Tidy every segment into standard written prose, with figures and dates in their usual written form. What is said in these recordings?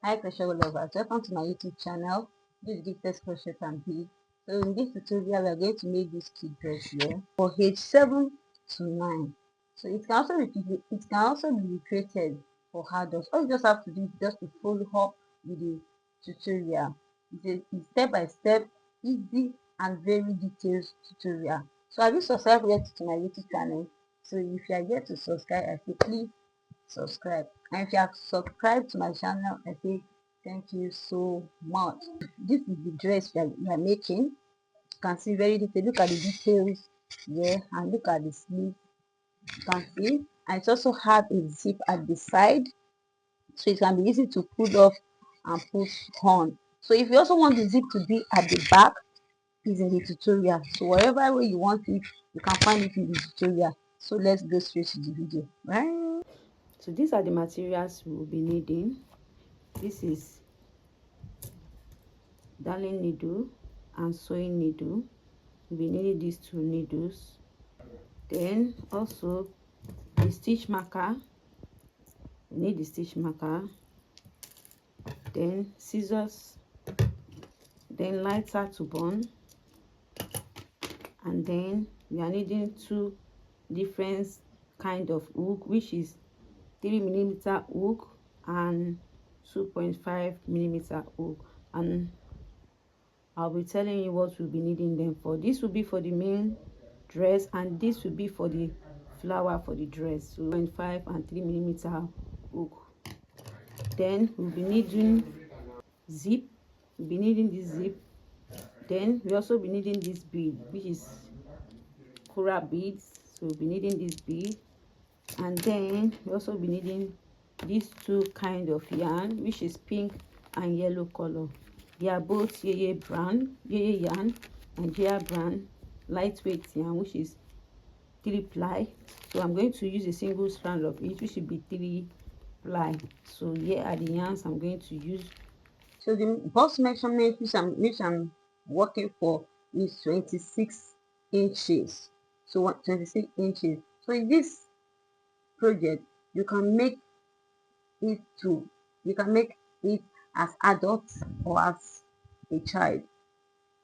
Hi crochet lovers, welcome to my YouTube channel. This is Gifted Crochet and Be. So in this tutorial we are going to make this kid dress here for age 7 to 9. So it can also be recreated for adults. All you just have to do is just to follow up with the tutorial. It's step by step, easy and very detailed tutorial. So have you subscribed yet to my YouTube channel? So if you are yet to subscribe, I say please subscribe, and if you have subscribed to my channel, I say thank you so much. This is the dress we are making. You can see very detailed. Look at the details here and look at the sleeve. You can see, and it also have a zip at the side, so it can be easy to pull off and put on. So if you also want the zip to be at the back, is in the tutorial. So whatever way you want it, you can find it in the tutorial. So let's go straight to the video, right? So these are the materials we will be needing. This is darning needle and sewing needle. We'll be needing these two needles. Then also the stitch marker. We need the stitch marker. Then scissors. Then lighter to burn. And then we are needing two different kind of hook, which is 3mm hook and 2.5mm hook, and I'll be telling you what we'll be needing them for. This will be for the main dress and this will be for the flower for the dress. So 0.5 and 3mm hook. Then we'll be needing zip. We'll be needing this zip. Then we also be needing this bead, which is coral beads. So we'll be needing this bead. And then we also be needing these two kind of yarn, which is pink and yellow color. They are both yeye yarn and Jia brand lightweight yarn, which is 3-ply. So I'm going to use a single strand of each, which should be 3-ply. So here are the yarns I'm going to use. So the bust measurement which I'm working for is 26 inches. So 26 inches. So in this project, you can make it to you can make it as adult or as a child.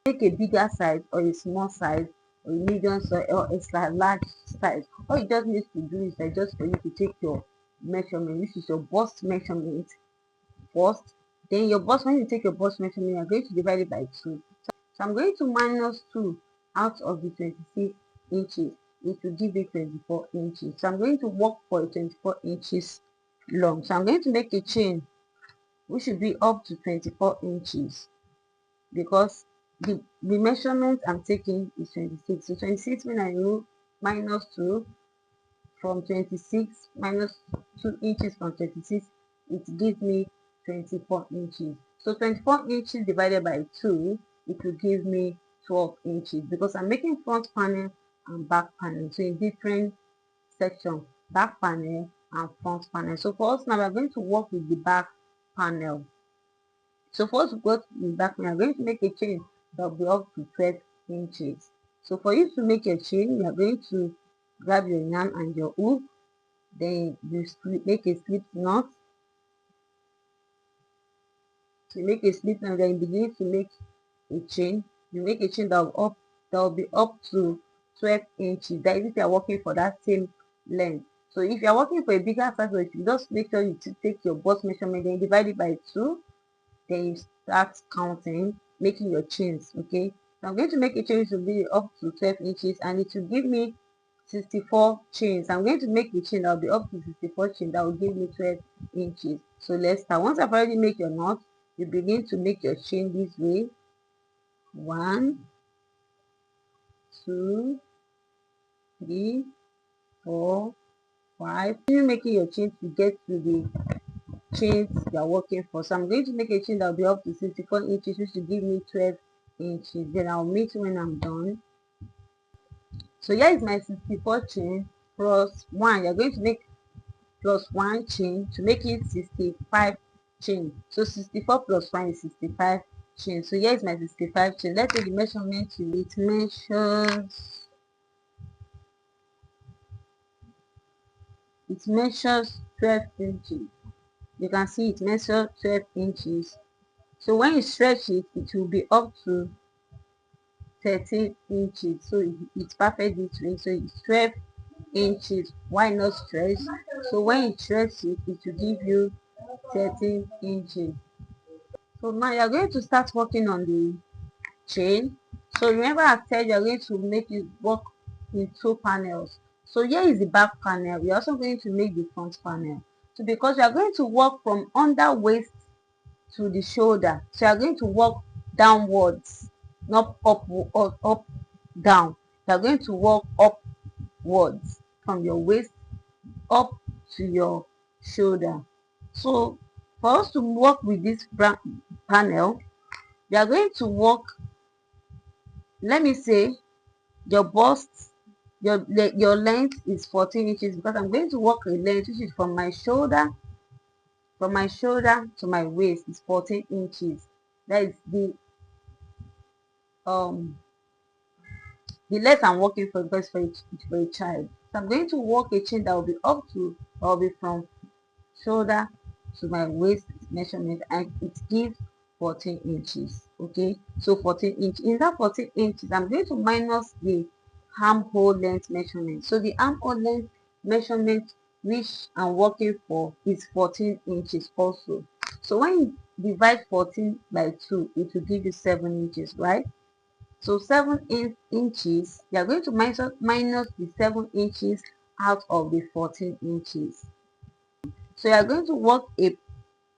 Make a bigger size or a small size or a medium size or a large size. All you just need to do is just for you to take your measurement, which is your bust measurement first. Then your bust, when you take your bust measurement, you're going to divide it by 2. So I'm going to minus 2 out of the 26 inches. It will give me 24 inches. So I'm going to work for 24 inches long. So I'm going to make a chain which should be up to 24 inches because the measurement I'm taking is 26. So 26, when I remove minus 2 from 26, minus 2 inches from 26, it gives me 24 inches. So 24 inches divided by 2, it will give me 12 inches because I'm making front panel and back panel. So in different sections, back panel and front panel. So for us now, we're going to work with the back panel. So first, we go to the back panel. I'm going to make a chain that will be up to 12 inches. So for you to make a chain, you are going to grab your yarn and your hook. Then you make a slip knot. So you make a slip knot, then you begin to make a chain. You make a chain that will be up to 12 inches. That is if you are working for that same length. So if you are working for a bigger size, you just make sure you take your bust measurement, then divide it by 2. Then you start counting, making your chains. Okay. So I'm going to make a chain to be up to 12 inches, and it will give me 64 chains. I'm going to make a chain that will be up to 64 chains. That will give me 12 inches. So let's start. Once I've already made your knot, you begin to make your chain this way. 1, 2, 3, 4, 5. You're making your chain to get to the chains you're working for. So I'm going to make a chain that will be up to 64 inches, which will give me 12 inches. Then I'll meet when I'm done. So here is my 64 chain plus 1. You're going to make plus 1 chain to make it 65 chain. So 64 plus 1 is 65 chain. So here is my 65 chain. Let's take the measurement to it. It measures 12 inches. You can see it measure 12 inches. So when you stretch it, it will be up to 13 inches. So it's perfect this way. So it's 12 inches. Why not stretch? So when you stretch it, it will give you 13 inches. So now you're going to start working on the chain. So remember I said you're going to make it work in 2 panels. So here is the back panel. We're also going to make the front panel. So because we are going to work from under waist to the shoulder, so you're going to work downwards, not up down. You're going to work upwards from your waist up to your shoulder. So for us to work with this panel, we are going to work, let me say your bust, your length is 14 inches, because I'm going to work a length which is from my shoulder to my waist is 14 inches. That is um the length I'm working for, because for a child. So I'm going to work a chain that will be up to, or will be from shoulder to my waist measurement, and it gives 14 inches. Okay, so 14 inch. In that 14 inches, I'm going to minus the armhole length measurement. So the armhole length measurement which I'm working for is 14 inches also. So when you divide 14 by 2, it will give you 7 inches, right? So 7 inches, you are going to minus the 7 inches out of the 14 inches. So you are going to work a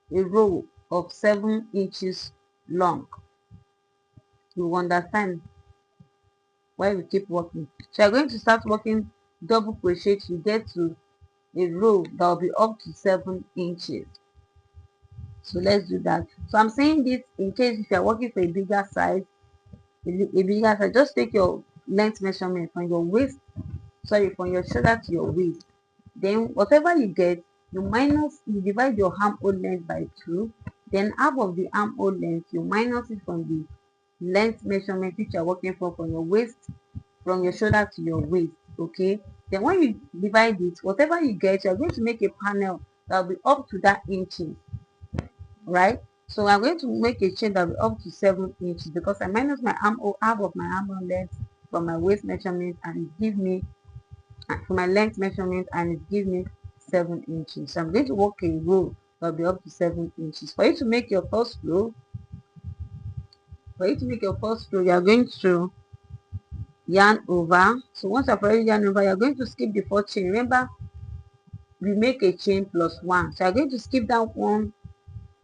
row of 7 inches long. You understand why we keep working. So you are going to start working double crochet to get to a row that will be up to 7 inches. So let's do that. So I'm saying this in case if you are working for a bigger size, just take your length measurement from your waist, sorry, from your shoulder to your waist. Then whatever you get, you divide your armhole length by 2. Then half of the armhole length, you minus it from the length measurement which you are working for from your waist, from your shoulder to your waist. Okay. Then when you divide it, whatever you get, you are going to make a panel that will be up to that inches, right? So I'm going to make a chain that will be up to 7 inches, because I minus my armhole, half of my armhole length from my waist measurement, and it gives me for my length measurement, and it gives me 7 inches. So I'm going to work a row that will be up to 7 inches. For you to make your first row, you are going to yarn over. So once I've already yarn over, you're going to skip the fourth chain. Remember, we make a chain plus 1. So you're going to skip that one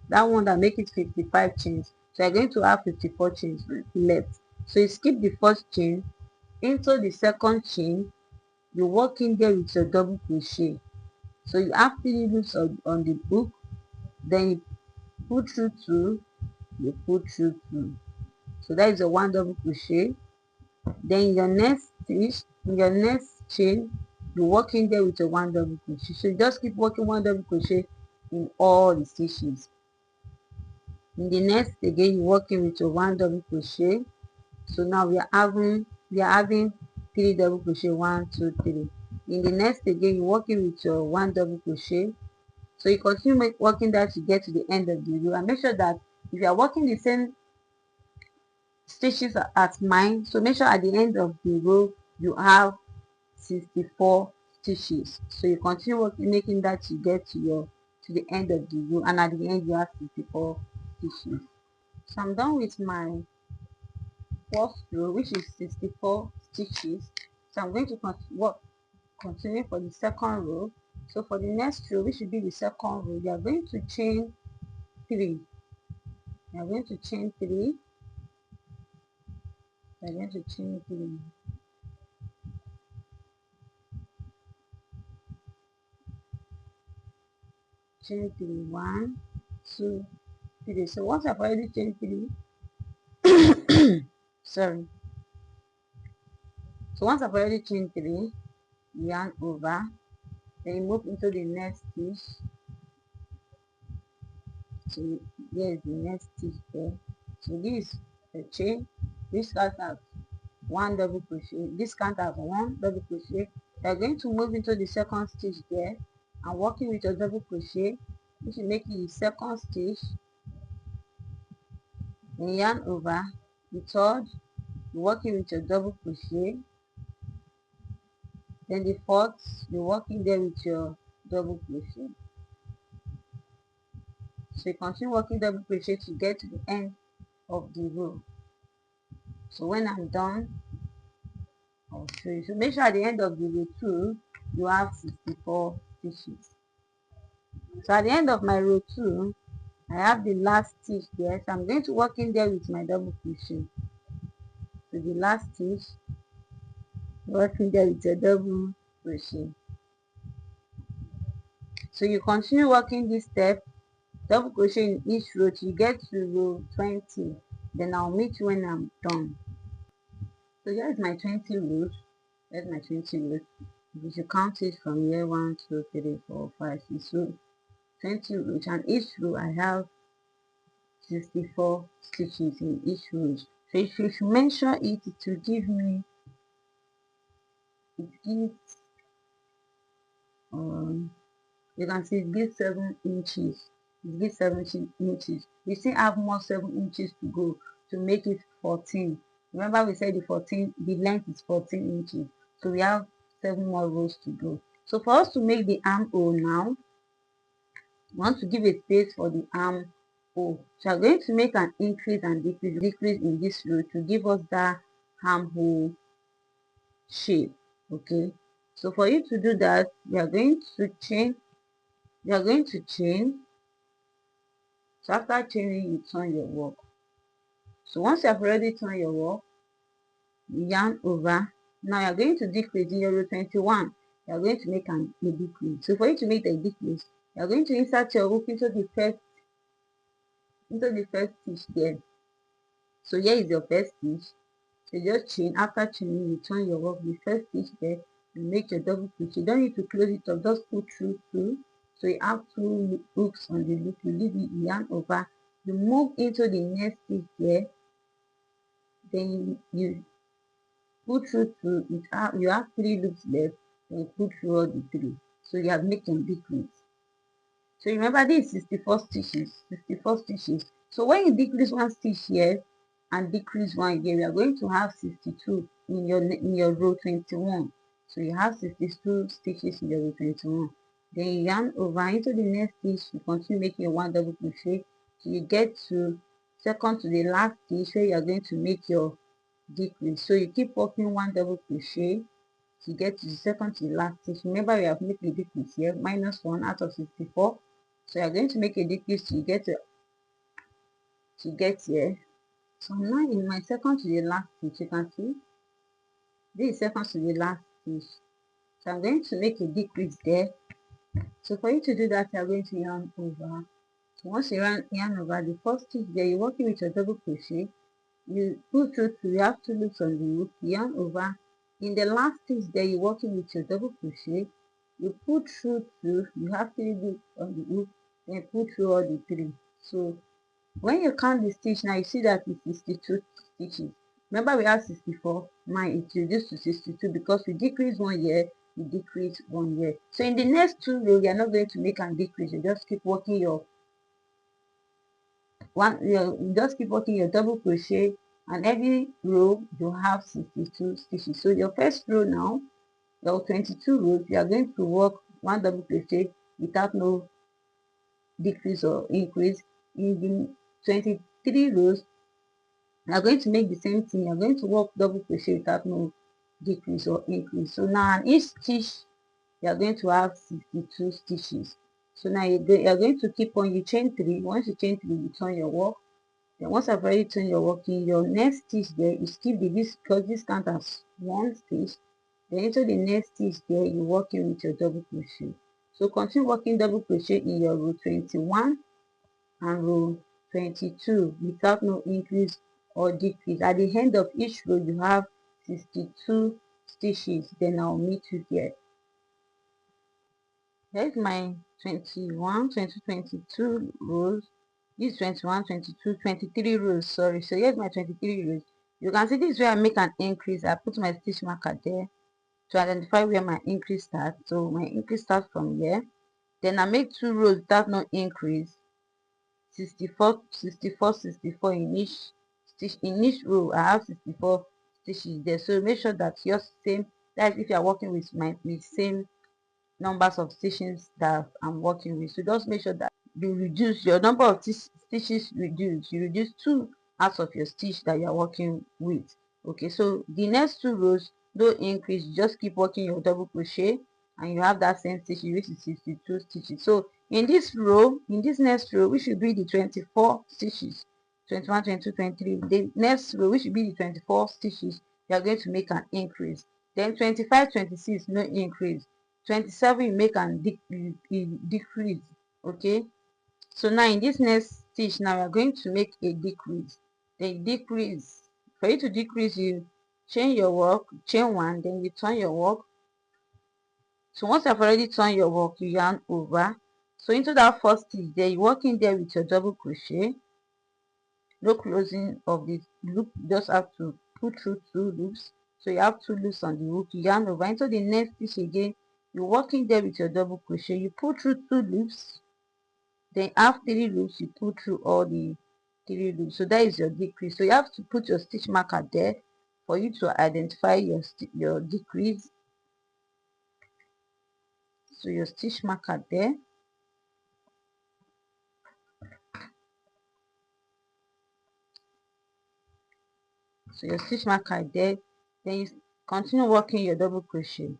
that make it 55 chains. So you're going to have 54 chains left. So you skip the first chain, into the second chain, you work in there with your double crochet. So you have 3 loops on the hook, then you pull through 2, you pull through 2. So that is a 1 double crochet. Then in your next chain, you work in there with a 1 double crochet. So you just keep working 1 double crochet in all the stitches. In the next again, you working with your 1 double crochet. So now we are having 3 double crochet, 1 2 3. In the next again, you working with your 1 double crochet. So you continue working that to get to the end of the row, and make sure that if you are working the same stitches as mine, so make sure at the end of the row you have 64 stitches. So you continue working, making that to get to the end of the row, and at the end you have 64 stitches. So I'm done with my first row, which is 64 stitches. So I'm going to continue for the second row. So for the next row, which should be the second row, you are going to chain 3. You are going to chain 3. You are going to chain 3. Chain 3. 1 2 3. So once I've already chained 3, sorry. So once I've already chained 3, yarn over, then you move into the next stitch. So here is the next stitch there. So this is the chain. This counts as 1 double crochet. This counts as 1 double crochet. You are going to move into the second stitch there and working with your double crochet. If you make the second stitch, then yarn over. The third, you're working with your double crochet. Then the fourth, you're working there with your double crochet. So you continue working double crochet to get to the end of the row. So when I'm done, I'll show you. So make sure at the end of the row 2, you have 64 stitches. So at the end of my row 2, I have the last stitch there. So I'm going to work in there with my double crochet. So the last stitch, working there with a double crochet. So you continue working this step, double crochet in each row till you get to row 20. Then I'll meet you when I'm done. So here's my 20 rows. Here's my 20 rows. If you count it from here, 1, 2, 3, 4, 5, 6, so 20 rows, and each row I have 64 stitches in each row. So if you measure it, it will give me, it gives you can see it gives 7 inches. It gives 17 inches. We still have more 7 inches to go to make it 14. Remember we said the 14, the length is 14 inches. So we have 7 more rows to go. So for us to make the armhole now, we want to give a space for the armhole. So we're going to make an increase and decrease in this row to give us that armhole shape. Okay. So for you to do that, we are going to chain. You are going to chain. So after chaining, you turn your work. So once you have already turned your work, you yarn over. Now you're going to decrease in your row 21. You're going to make a decrease. So for you to make a decrease, you're going to insert your hook into the first stitch there. So here is your first stitch. So just chain. After chaining, you turn your work. The first stitch there, you make your double crochet. You don't need to close it up. Just pull through two. So you have 2 hooks on the loop. You leave it, yarn over. You move into the next stitch there. Then you pull through 2. You have 3 loops left. Then you pull through all the 3. So you have made a decrease. So remember this is 64 stitches. 64 stitches. So when you decrease 1 stitch here and decrease 1 here, we are going to have 62 in your row 21. So you have 62 stitches in your row 21. Then you yarn over into the next stitch. You continue making your 1 double crochet till you get to second to the last stitch where you are going to make your decrease. So you keep working 1 double crochet to get to the second to the last stitch. Remember we have made a decrease here, minus 1 out of 64. So you're going to make a decrease to get here. So now in my second to the last stitch, you can see this is second to the last stitch. So I'm going to make a decrease there. So for you to do that, you're going to yarn over. So once you yarn over the first stitch there, you're working with your double crochet. You pull through 2, you have 2 loops on the hook, yarn over. In the last stitch there, you're working with your double crochet. You pull through 2, you have 3 loops on the hook, then pull through all the 3. So when you count the stitch now, you see that it's 62 stitches. Remember we have 64. Now it's reduced to 62 because we decrease 1 here, we decrease 1 here. So in the next 2 rows, you're not going to make a decrease. You just keep working your you just keep working your double crochet, and every row you have 62 stitches. So your first row now, your 22 rows, you are going to work 1 double crochet without no decrease or increase. In the 23 rows, you are going to make the same thing. You are going to work double crochet without no decrease or increase. So now on each stitch you are going to have 62 stitches. So now you are going to keep on, you chain 3. Once you chain 3, you turn your work. Then once I've already turned your work, in your next stitch there, you skip this because this count as 1 stitch. Then into the next stitch there, you're working with your double crochet. So continue working double crochet in your row 21 and row 22 without no increase or decrease. At the end of each row, you have 62 stitches. Then I'll meet you there. Here's my 21, 22, 22 rows. This 21, 22, 23 rows, sorry. So here's my 23 rows. You can see this is where I make an increase. I put my stitch marker there to identify where my increase starts. So my increase starts from here. Then I make 2 rows without no increase, 64, 64, 64 in each stitch. In each row I have 64 stitches there. So make sure that your same, that is if you are working with with same numbers of stitches that I'm working with. So just make sure that you reduce your number of stitches, reduce, you reduce 2 out of your stitch that you're working with. Okay, so the next 2 rows don't increase, you just keep working your double crochet and you have that same stitch, which is 62 stitches. So in this row, in this next row, which should be the 24 stitches, 21, 22, 23, the next row, which should be the 24 stitches, you are going to make an increase. Then 25, 26, no increase. 27, you make an decrease. Okay, so now in this next stitch, now we are going to make a decrease. Then decrease, for you to decrease, you chain your work, chain 1, then you turn your work. So once you've already turned your work, you yarn over. So into that first stitch there, you work in there with your double crochet, no closing of the loop, just have to put through 2 loops. So you have 2 loops on the hook, you yarn over into the next stitch again, you work in there with your double crochet, you pull through 2 loops, then after 3 loops you pull through all the 3 loops. So that is your decrease. So you have to put your stitch marker there for you to identify your decrease. So your stitch marker there, so your stitch marker there, then you continue working your double crochet.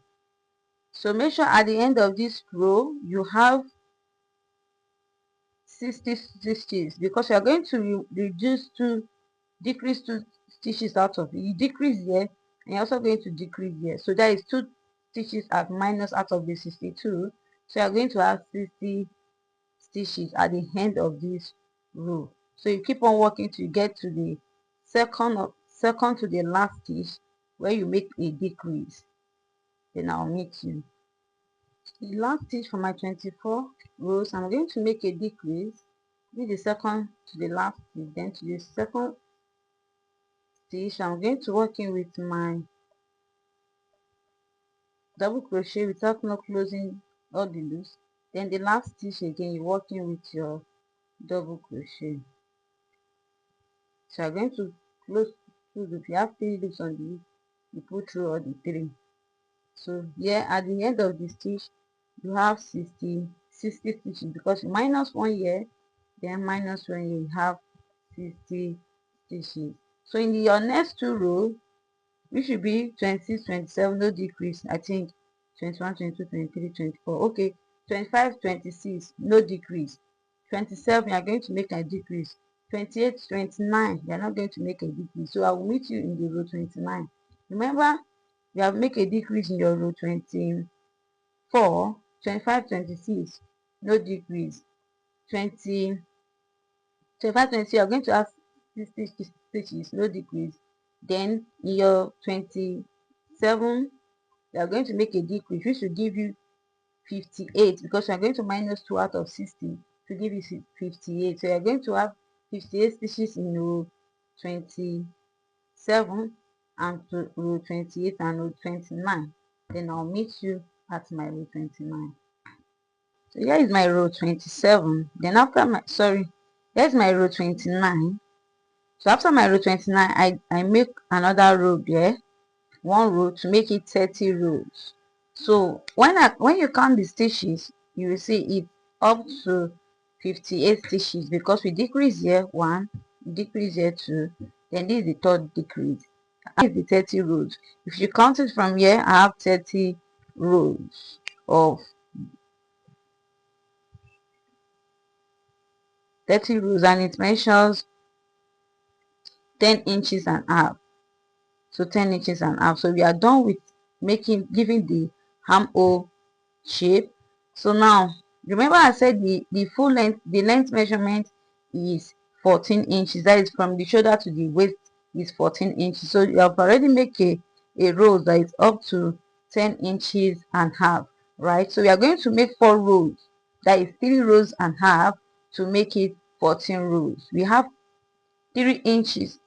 So make sure at the end of this row you have 60 stitches, because you are going to reduce to decrease 2 stitches out of it. You decrease here and you're also going to decrease here, so that is 2 stitches at minus out of the 62. So you are going to have 60 stitches at the end of this row. So you keep on working till you get to the second to the last stitch where you make a decrease. Then I'll meet you. The last stitch for my 24 rows, I'm going to make a decrease, do the second to the last stitch, then to the second stitch I'm going to work in with my double crochet without not closing all the loops. Then the last stitch again, you work in with your double crochet. So I'm going to close 2 loops. You have 3 loops on the loop, you put through all the 3. So here at the end of the stitch you have 60 stitches, because you minus 1 here, then minus 1 here, you have 60 stitches. So in your next 2 rows, which should be 26, 27, no decrease, I think 21, 22, 23, 24, okay, 25, 26, no decrease, 27 you are going to make a decrease, 28, 29 you are not going to make a decrease. So I will meet you in the row 29. Remember, you have make a decrease in your row 24, 25, 26, no decrease, 20, 25, 26 you are going to have 60 stitches, no decrease. Then in your 27 you are going to make a decrease, which will give you 58, because you are going to minus 2 out of 60 to give you 58. So you are going to have 58 stitches in row 27 and to row 28 and row 29. Then I'll meet you at my row 29. So here is my row 27. Then after my, sorry, here's my row 29. So after my row 29, I make another row there, 1 row, to make it 30 rows. So when you count the stitches, you will see it up to 58 stitches, because we decrease here 1, decrease here 2, then this is the third decrease. This is the 30 rows. If you count it from here, I have 30 rows of 30 rows, and it measures 10 inches and a half. So 10 inches and a half. So we are done with giving the armhole shape. So now remember I said the full length, the length measurement is 14 inches. That is from the shoulder to the waist is 14 inches. So you have already made a row that is up to 10 inches and a half, right? So we are going to make 4 rows, that is 3 rows and a half, to make it 14 rows. We have 3 inches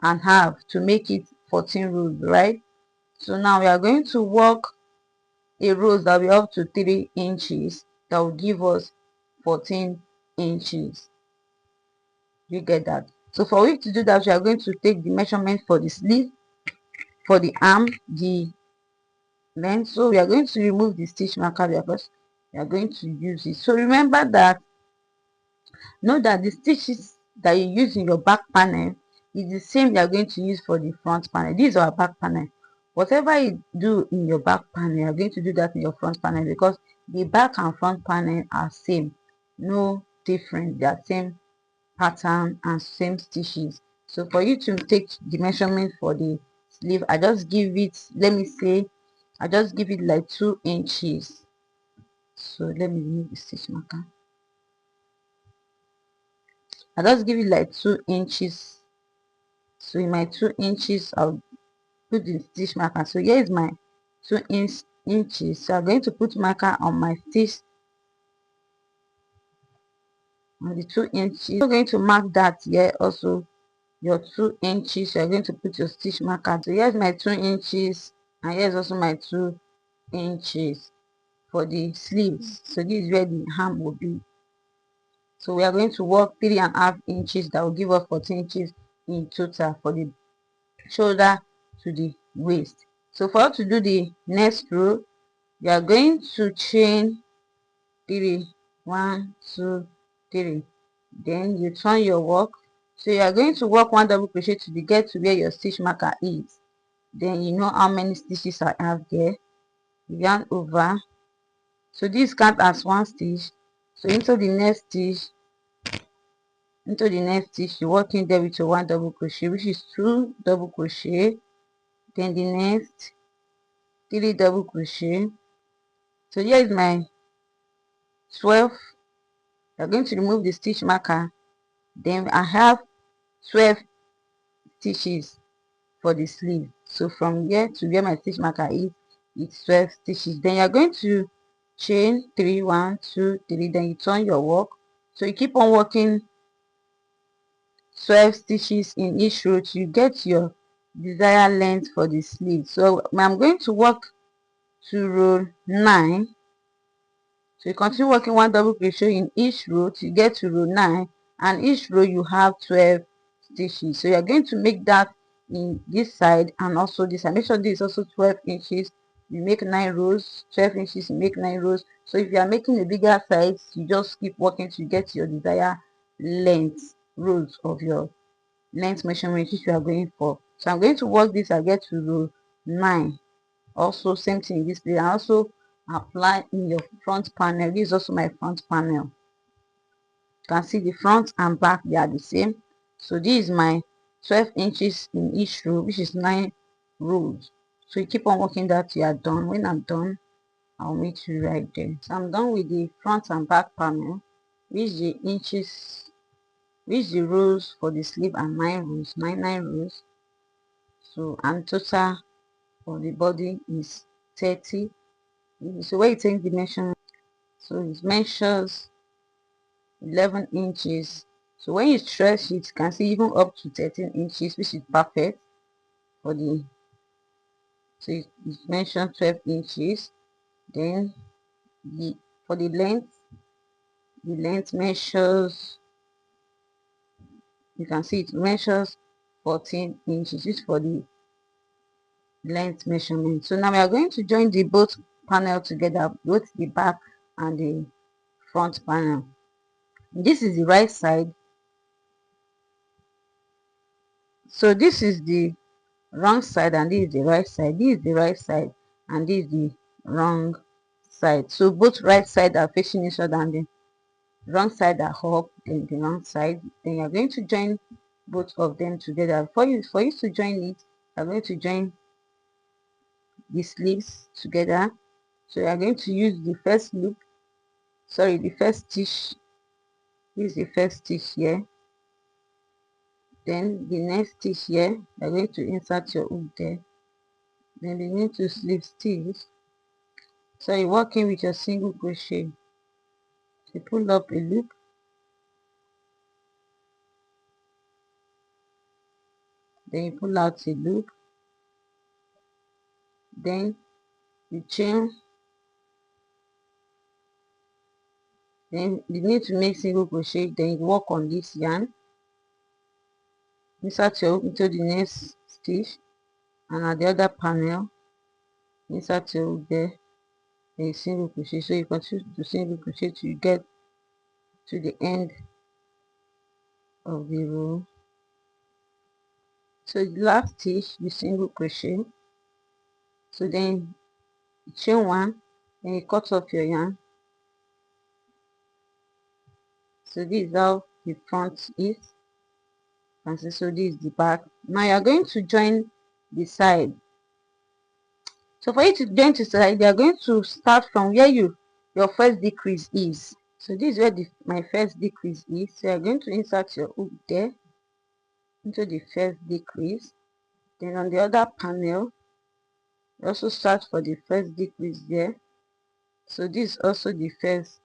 and a half to make it 14 rows, right? So now we are going to work a rows that will be up to 3 inches, that will give us 14 inches. You get that? So for we to do that, we are going to take the measurement for the sleeve, for the arm, the length. So we are going to remove the stitch marker because we are going to use it. So remember that, know that the stitches that you use in your back panel is the same you are going to use for the front panel. This is our back panel. Whatever you do in your back panel, you are going to do that in your front panel, because the back and front panel are same, no different. They are same pattern and same stitches. So for you to take the measurement for the sleeve, I just give it, let me say, I just give it like 2 inches. So let me remove the stitch marker. I just give it like 2 inches. So in my 2 inches, I'll put the stitch marker. So here is my 2 inches. So I'm going to put marker on my stitch on the 2 inches. You're going to mark that here also, your 2 inches. You're going to put your stitch marker. So here's my 2 inches, and here's also my 2 inches for the sleeves. So this is where the hem will be. So we are going to work 3.5 inches, that will give us 14 inches in total for the shoulder to the waist. So for us to do the next row, you are going to chain 3, 1, 2, 3. Then you turn your work. So you are going to work 1 double crochet to the get to where your stitch marker is. Then you know how many stitches I have there. Yarn over. So this count as 1 stitch. So into the next stitch, you work in there with your 1 double crochet, which is 2 double crochet. Then the next 3 double crochet. So here is my 12. You're going to remove the stitch marker. Then I have 12 stitches for the sleeve. So from here to where my stitch marker is, it's 12 stitches. Then you're going to chain 3, 1, 2, 3. Then you turn your work. So you keep on working 12 stitches in each row till you get your desired length for the sleeve. So I'm going to work to row 9. So you continue working 1 double crochet in each row to get to row 9, and each row you have 12 stitches. So you are going to make that in this side and also this side. Make sure this is also 12 inches. You make 9 rows, 12 inches, you make 9 rows. So if you are making a bigger size, you just keep working to get your desired length rows of your length measurement which you are going for. So I'm going to work this, I get to row 9. Also same thing in this place. I also apply in your front panel. This is also my front panel. You can see the front and back, they are the same. So this is my 12 inches in each row, which is 9 rows. So you keep on working that till you are done. When I'm done, I'll meet you right there. So I'm done with the front and back panel, which the inches, which the rows for the sleeve are 9 rows, 9 rows. So and total for the body is 30. So where you take the measurement, so it measures 11 inches. So when you stretch it, you can see even up to 13 inches, which is perfect for the, so it mentioned 12 inches. Then the for the length measures, you can see it measures 14 inches. This is for the length measurement. So now we are going to join the both panel together, both the back and the front panel. This is the right side. So this is the wrong side and this is the right side. This is the right side and this is the wrong side. So both right side are facing each other and the wrong side are up, then the wrong side. Then you're going to join both of them together. For you to join it, you're going to join the sleeves together. So you're going to use the first loop, sorry, the first stitch. This is the first stitch here. Then the next stitch here, you're going to insert your hook there. Then begin to slip stitch. So you're working with your single crochet. You pull up a loop, then you pull out a loop, then you chain Then you need to make single crochet, then you work on this yarn, insert your hook into the next stitch, and at the other panel insert your hook there, then you single crochet. So you continue to single crochet till you get to the end of the row. So the last stitch you single crochet, so then you chain one, then you cut off your yarn. So this is how the front is, and so this is the back. Now you are going to join the side. So for you to join the side, you are going to start from where your first decrease is. So this is where my first decrease is. So you are going to insert your hook there into the first decrease. Then on the other panel, you also start for the first decrease there. So this is also the first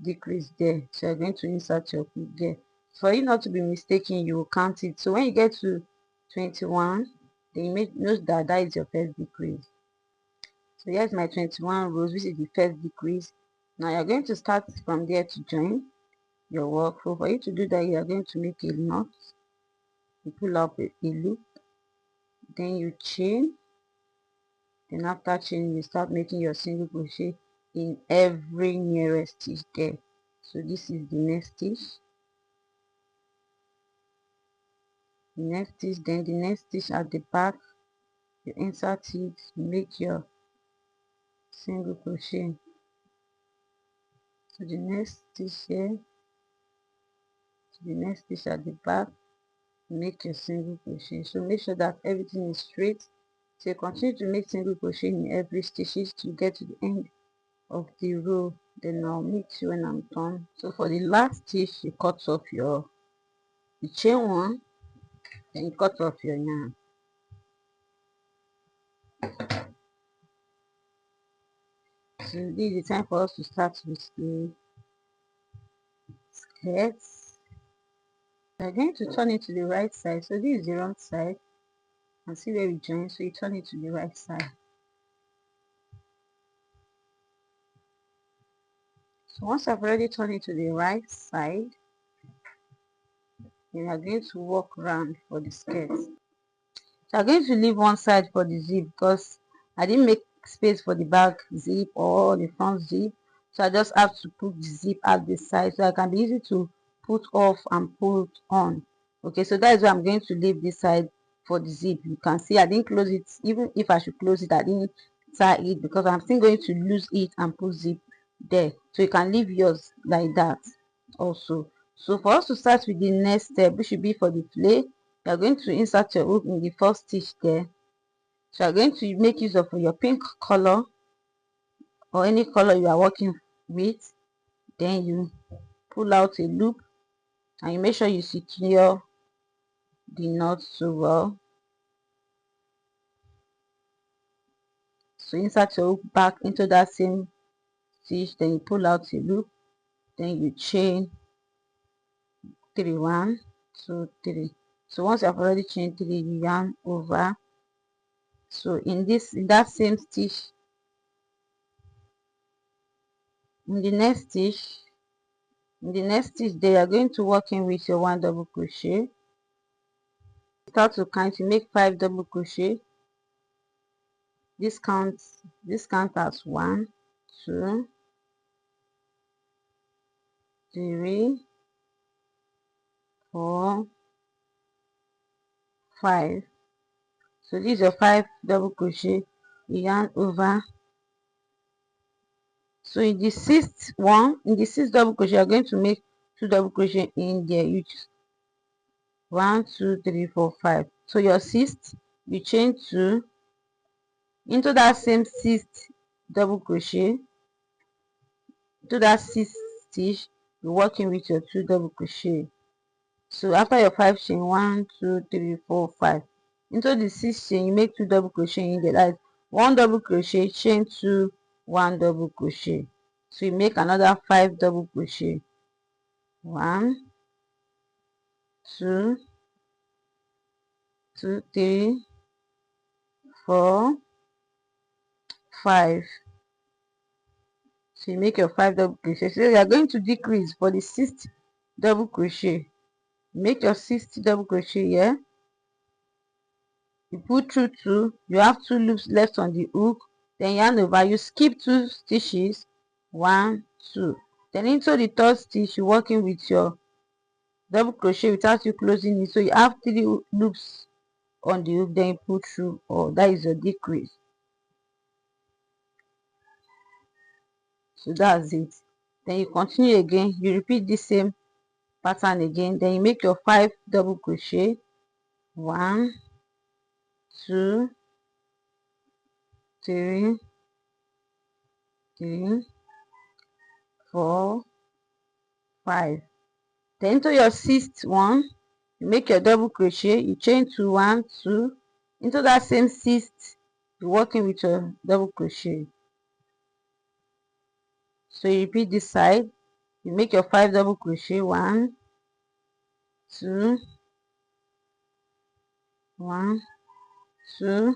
decrease there. So you're going to insert your hook there. For you not to be mistaken, you will count it. So when you get to 21, then you make note that that is your first decrease. So here's my 21 rows, which is the first decrease. Now you're going to start from there to join your work. So for you to do that, you're going to make a knot. You pull up a loop, then you chain. Then after chaining, you start making your single crochet in every nearest stitch there. So this is the next stitch. The next stitch, then the next stitch at the back, you insert it, make your single crochet. So the next stitch here, to the next stitch at the back, make your single crochet. So make sure that everything is straight. So you continue to make single crochet in every stitches to get to the end of the row. Then I'll meet you when I'm done. So for the last stitch, you cut off you chain one, then you cut off your yarn. So this is the time for us to start with the skirts. We're going to turn it to the right side. So this is the wrong side, and see where we join. So you turn it to the right side. So once I've already turned it to the right side, we are going to walk around for the skirt. So I'm going to leave one side for the zip because I didn't make space for the back zip or the front zip. So I just have to put the zip at the side so I can be easy to put off and put on. Okay, so that is why I'm going to leave this side for the zip. You can see I didn't close it. Even if I should close it, I didn't tie it because I'm still going to lose it and put zip there. So you can leave yours like that also. So for us to start with the next step, which should be for the play, you are going to insert your hook in the first stitch there. So you are going to make use of your pink color or any color you are working with. Then you pull out a loop and you make sure you secure the knot so well. So insert your hook back into that same stitch, then you pull out a loop, then you chain 3, 1, 2, 3. So once you have already chained 3, you yarn over. So in that same stitch, in the next stitch, there you are going to work in with your 1 double crochet. Start to count, you make 5 double crochet. This count as 1, 2, 3, 4, 5. So these are 5 double crochet. You yarn over. So in the sixth double crochet, you are going to make 2 double crochet in there. You just 1, 2, 3, 4, 5. So your sixth, you chain 2 into that same sixth double crochet. To that sixth stitch, you're working with your 2 double crochet. So after your 5 chain, 1, 2, 3, 4, 5. Into the 6th chain, you make 2 double crochet in there. That is 1 double crochet, chain 2, 1 double crochet. So you make another 5 double crochet. 1, 2, 2, 3, 4, 5. So you make your 5 double crochet. So you are going to decrease for the 6th double crochet. Make your 6th double crochet here. You pull through 2. You have 2 loops left on the hook. Then yarn over. You skip 2 stitches. 1, 2. Then into the 3rd stitch, you're working with your double crochet without you closing it. So you have 3 loops on the hook. Then you pull through, or that is your decrease. So that's it. Then you continue again. You repeat the same pattern again. Then you make your 5 double crochet. 1, 2, 3, 4, 5. Then into your 6th one, you make your double crochet. You chain 2, 1, 2. Into that same 6th, you're working with your double crochet. So you repeat this side. You make your 5 double crochet. 1, 2, 1, 2,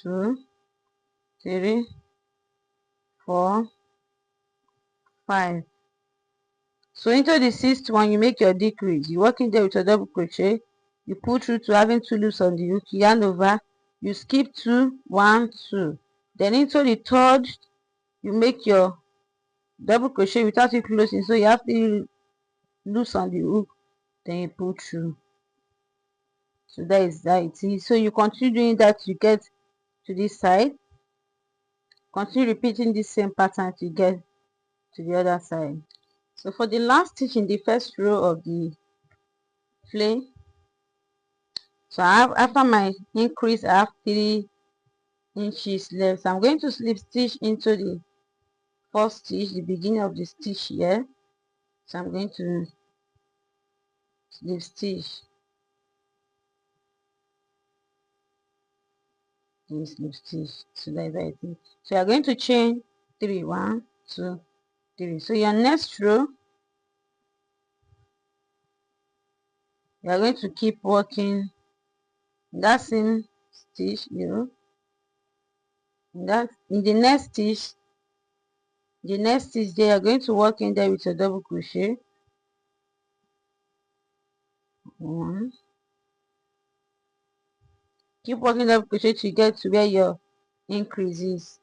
2, 3, 4, 5. So into the 6th one, you make your decrease. You work in there with your double crochet. You pull through to having 2 loops on the hook. You yarn over. You skip 2, 1, 2. Then into the 3rd, you make your double crochet without it closing. So you have 3 loops on the hook. Then you pull through. So that is that it is. So you continue doing that to get to this side. Continue repeating this same pattern to get to the other side. So for the last stitch in the first row of the flame, so I have, after my increase, I have 3 inches left. So I'm going to slip stitch into the first stitch, the beginning of the stitch here. So I'm going to slip stitch and slip stitch. So that's I think. So you're going to chain 3, 1, 2, 3. So your next row, you're going to keep working that same stitch, in the next stitch, there you're going to work in there with a double crochet. 1. Keep working double crochet to get to where your increase is.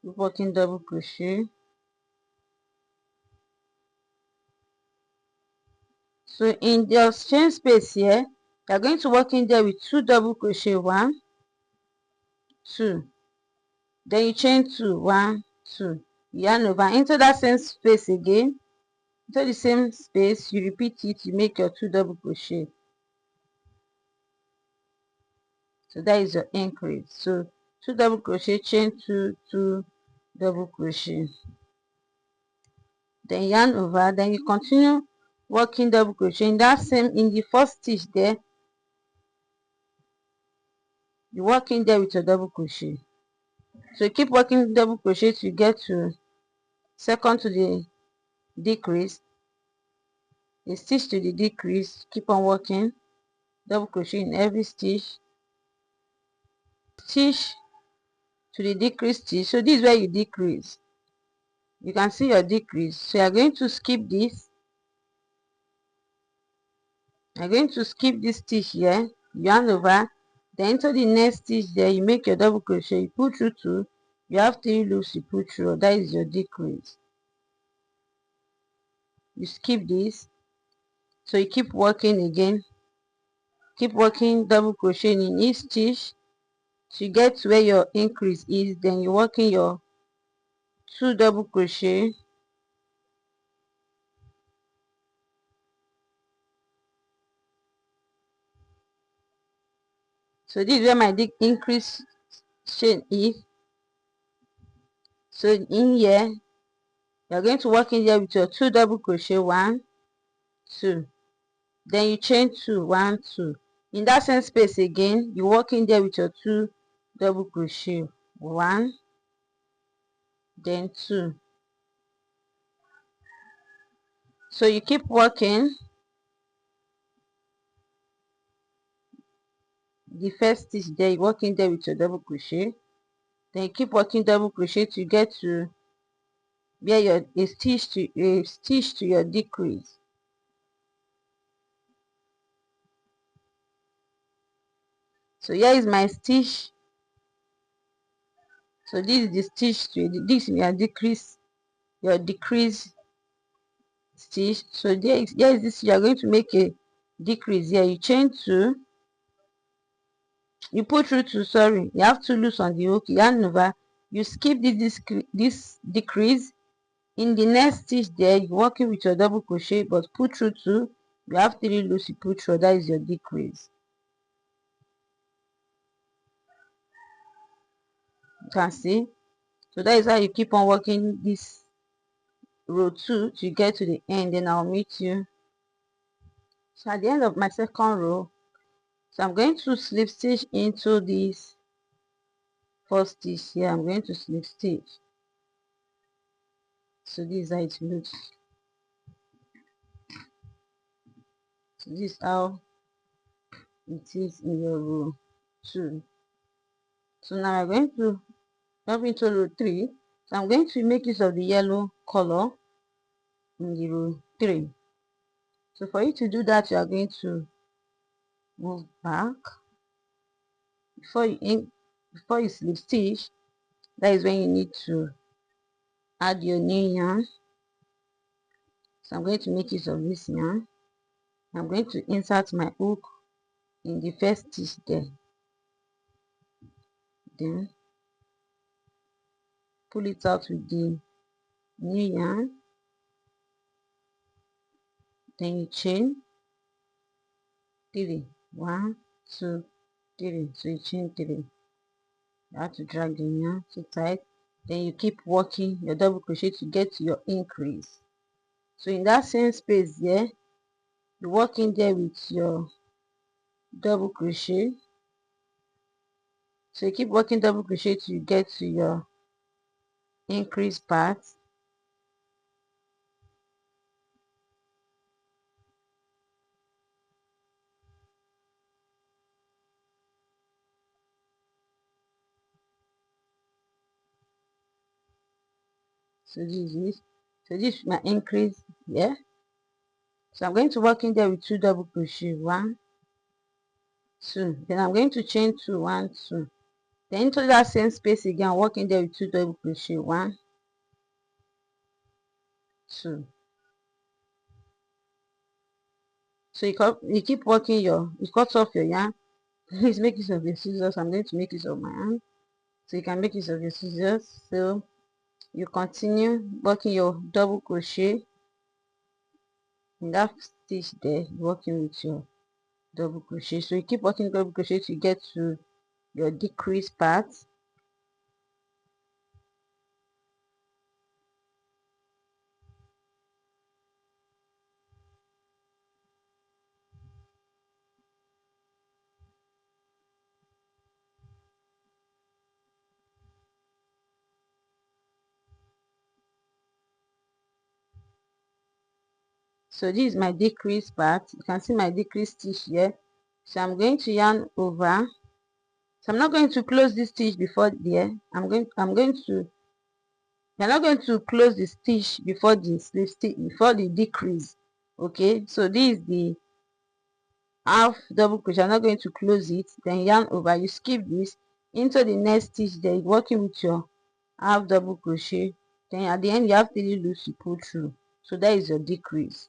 Keep working double crochet. So in your chain space here, you're going to work in there with 2 double crochet. 1, 2. Then you chain 2, 1, 2. Yarn over into that same space again. Into the same space, you repeat it, you make your 2 double crochet. So that is your increase. So 2 double crochet, chain 2, 2 double crochet. Then yarn over. Then you continue working double crochet in that same, in the first stitch there. You work in there with your double crochet. So you keep working double crochet to get to second to the decrease, a stitch to the decrease. Keep on working double crochet in every stitch to the decrease stitch. So this is where you decrease. You can see your decrease. So you are going to skip this. I'm going to skip this stitch here, yarn over. Then into the next stitch there, you make your double crochet, you pull through 2. You have 3 loops, you pull through. That is your decrease. You skip this. So you keep working again. Keep working double crochet in each stitch to get to where your increase is. Then you work in your 2 double crochet. So this is where my increase chain is. So in here, you're going to work in here with your 2 double crochet. 1, 2. Then you chain 2, 1, 2. In that same space again, you work in there with your 2 double crochet. 1, then 2. So you keep working the first stitch there, you work in there with your double crochet. Then you keep working double crochet to get to where your a stitch to your decrease. So here is my stitch. So this is the stitch to this is your decrease stitch. So here is this, you are going to make a decrease here. You chain 2, you pull through 2, sorry, you have 2 loops on the hook, you yarn over, you skip this decrease. In the next stitch there, you're working with your double crochet, but pull through 2, you have 3 loops, you pull through, that is your decrease. You can see. So that is how you keep on working this row 2 to get to the end. Then I'll meet you. So at the end of my second row, so I'm going to slip stitch into this first stitch here. I'm going to slip stitch. So this is how it looks. So this is how it is in your row 2. So now I'm going to jump into row 3. So I'm going to make use of the yellow color in the row 3. So for you to do that, you are going to move back before you slip stitch. That is when you need to add your new yarn. So I'm going to make use of this yarn. I'm going to insert my hook in the first stitch there, then pull it out with the new yarn, then you chain 3, 1, 2, 3. So you chain 3. You have to drag the yarn so tight, then you keep working your double crochet to get to your increase. So in that same space there, you work in there with your double crochet. So you keep working double crochet to get to your increase part. So this is it. So this is my increase here. So I'm going to work in there with 2 double crochet, 1, 2. Then I'm going to chain 2, 1, 2. Then into that same space again, work in there with 2 double crochet, 1, 2. So you keep working you cut off your yarn. Please make use of your scissors. I'm going to make use of my hand, so you can make use of your scissors. So you continue working your double crochet in that stitch there, working with your double crochet. So you keep working double crochet to get to your decrease part. So this is my decrease part. You can see my decrease stitch here. So I'm going to yarn over. So I'm not going to close this stitch before there. You're not going to close the stitch before the slip stitch, before the decrease. Okay, so this is the half double crochet. I'm not going to close it, then yarn over. You skip this into the next stitch there, working with your half double crochet. Then at the end you have 3 loops you pull through. So that is your decrease.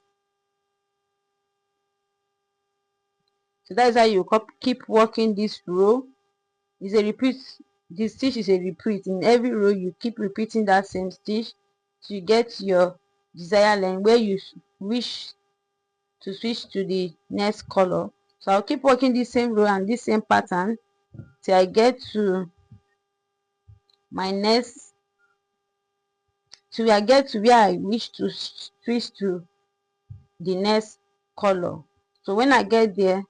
So that is how you keep working this row. It's a repeat. This stitch is a repeat. In every row you keep repeating that same stitch to get your desired length where you wish to switch to the next color. So I'll keep working this same row and this same pattern till I get to my next, till I get to where I wish to switch to the next color. So when I get there,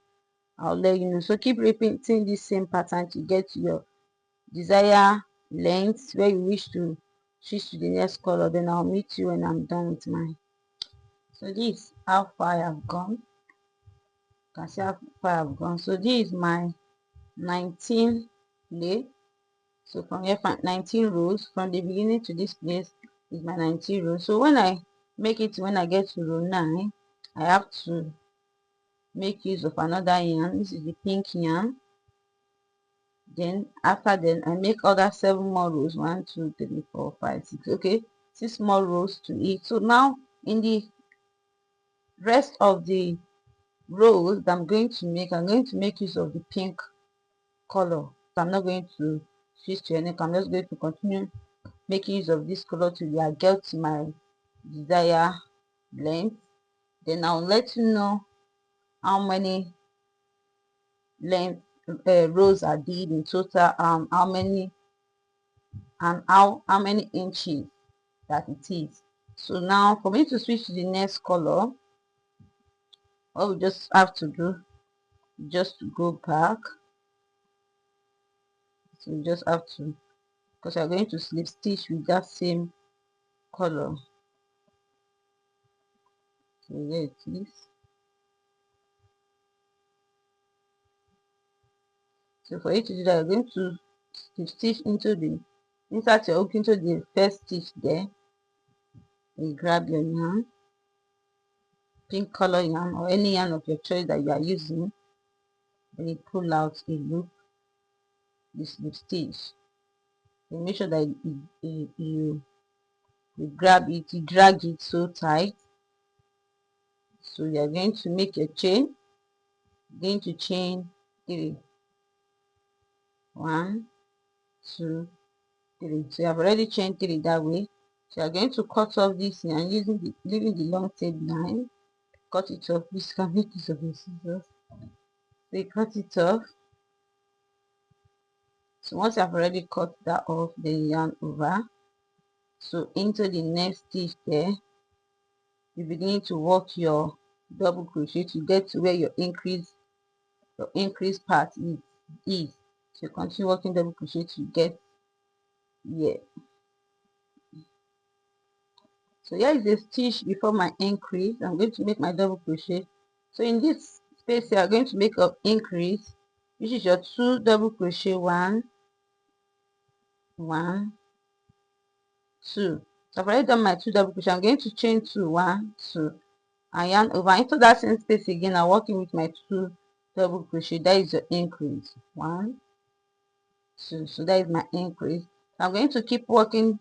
I'll let you know. So keep repeating this same pattern to get to your desired length where you wish to switch to the next color. Then I'll meet you when I'm done with mine. So this is how far I have gone. You can see how far I've gone. So this is my 19 play. So from here, 19 rows from the beginning to this place is my 19 rows. So when I get to row 9, I have to make use of another yarn. This is the pink yarn. Then after then I make other 7 more rows. 1 2 3 4 5 6. Okay, 6 more rows to each. So now in the rest of the rows that I'm going to make, I'm going to make use of the pink color. So I'm not going to switch to any color. I'm just going to continue making use of this color till I get to my desired length. Then I'll let you know how many length rows I did in total, how many and how many inches that it is. So now for me to switch to the next color, what we just have to do, just to go back. So we just have to, because we're going to slip stitch with that same color. So there it is. So for you to do that, you're going to slip stitch into the, insert your hook into the first stitch there. You grab your yarn, pink color yarn or any yarn of your choice that you are using. Then you pull out a loop, the slip stitch. Then make sure that you grab it, you drag it so tight. So you are going to make your chain. You're going to chain 3. 1 2 3. So you have already chained 3 that way. So you are going to cut off this yarn using the, leaving the long tail line. Cut it off. This can make use of your scissors. So you cut it off. So once you have already cut that off, then you yarn over. So into the next stitch there, you begin to work your double crochet to get to where your increase part is. So continue working double crochet to get here. So here is a stitch before my increase. I'm going to make my double crochet. So in this space here, I'm going to make an increase, which is your 2 double crochet, 1 1 2. So I've already done my 2 double crochet. I'm going to chain 2 1 2 and yarn over into that same space again. I'm working with my 2 double crochet. That is your increase, 1 2. So that is my increase. I'm going to keep working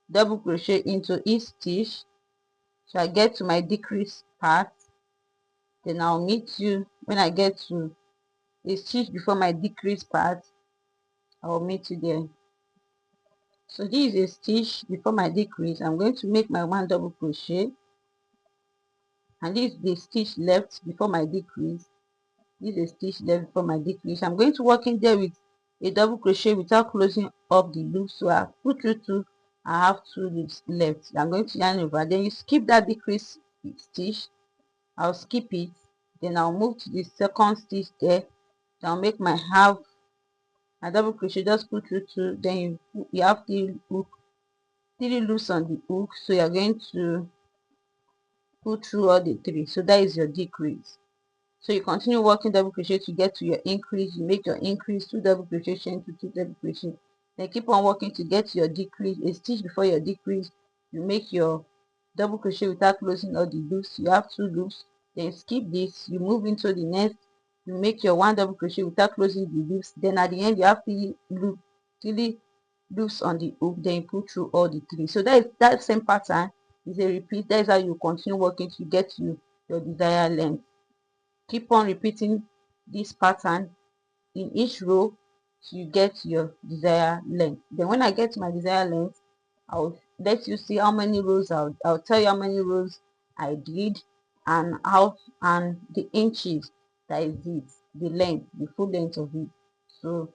double crochet into each stitch so I get to my decrease part. Then I'll meet you when I get to a stitch before my decrease part. I'll meet you there. So this is a stitch before my decrease. I'm going to make my 1 double crochet, and this is the stitch left before my decrease. This is a stitch left before my decrease. I'm going to work in there with a double crochet without closing up the loop. So I put through 2. I have 2 loops left. I'm going to yarn over. Then you skip that decrease stitch. I'll skip it. Then I'll move to the second stitch there. Then I'll make my half, my double crochet. Just put through 2. Then you have 3 loops on the hook. So you're going to put through all the 3. So that is your decrease. So you continue working double crochet to get to your increase. You make your increase, 2 double crochet, chain to 2 double crochet. Then keep on working to get to your decrease. A stitch before your decrease, you make your double crochet without closing all the loops. You have 2 loops. Then skip this. You move into the next. You make your 1 double crochet without closing the loops. Then at the end, you have 3 loops on the hook. Then you put through all the 3. So that same pattern is a repeat. That is how you continue working to get to your desired length. Keep on repeating this pattern in each row till you get your desired length. Then when I get to my desired length, I'll let you see how many rows. I'll tell you how many rows I did and how and the inches that is it, the length, the full length of it. So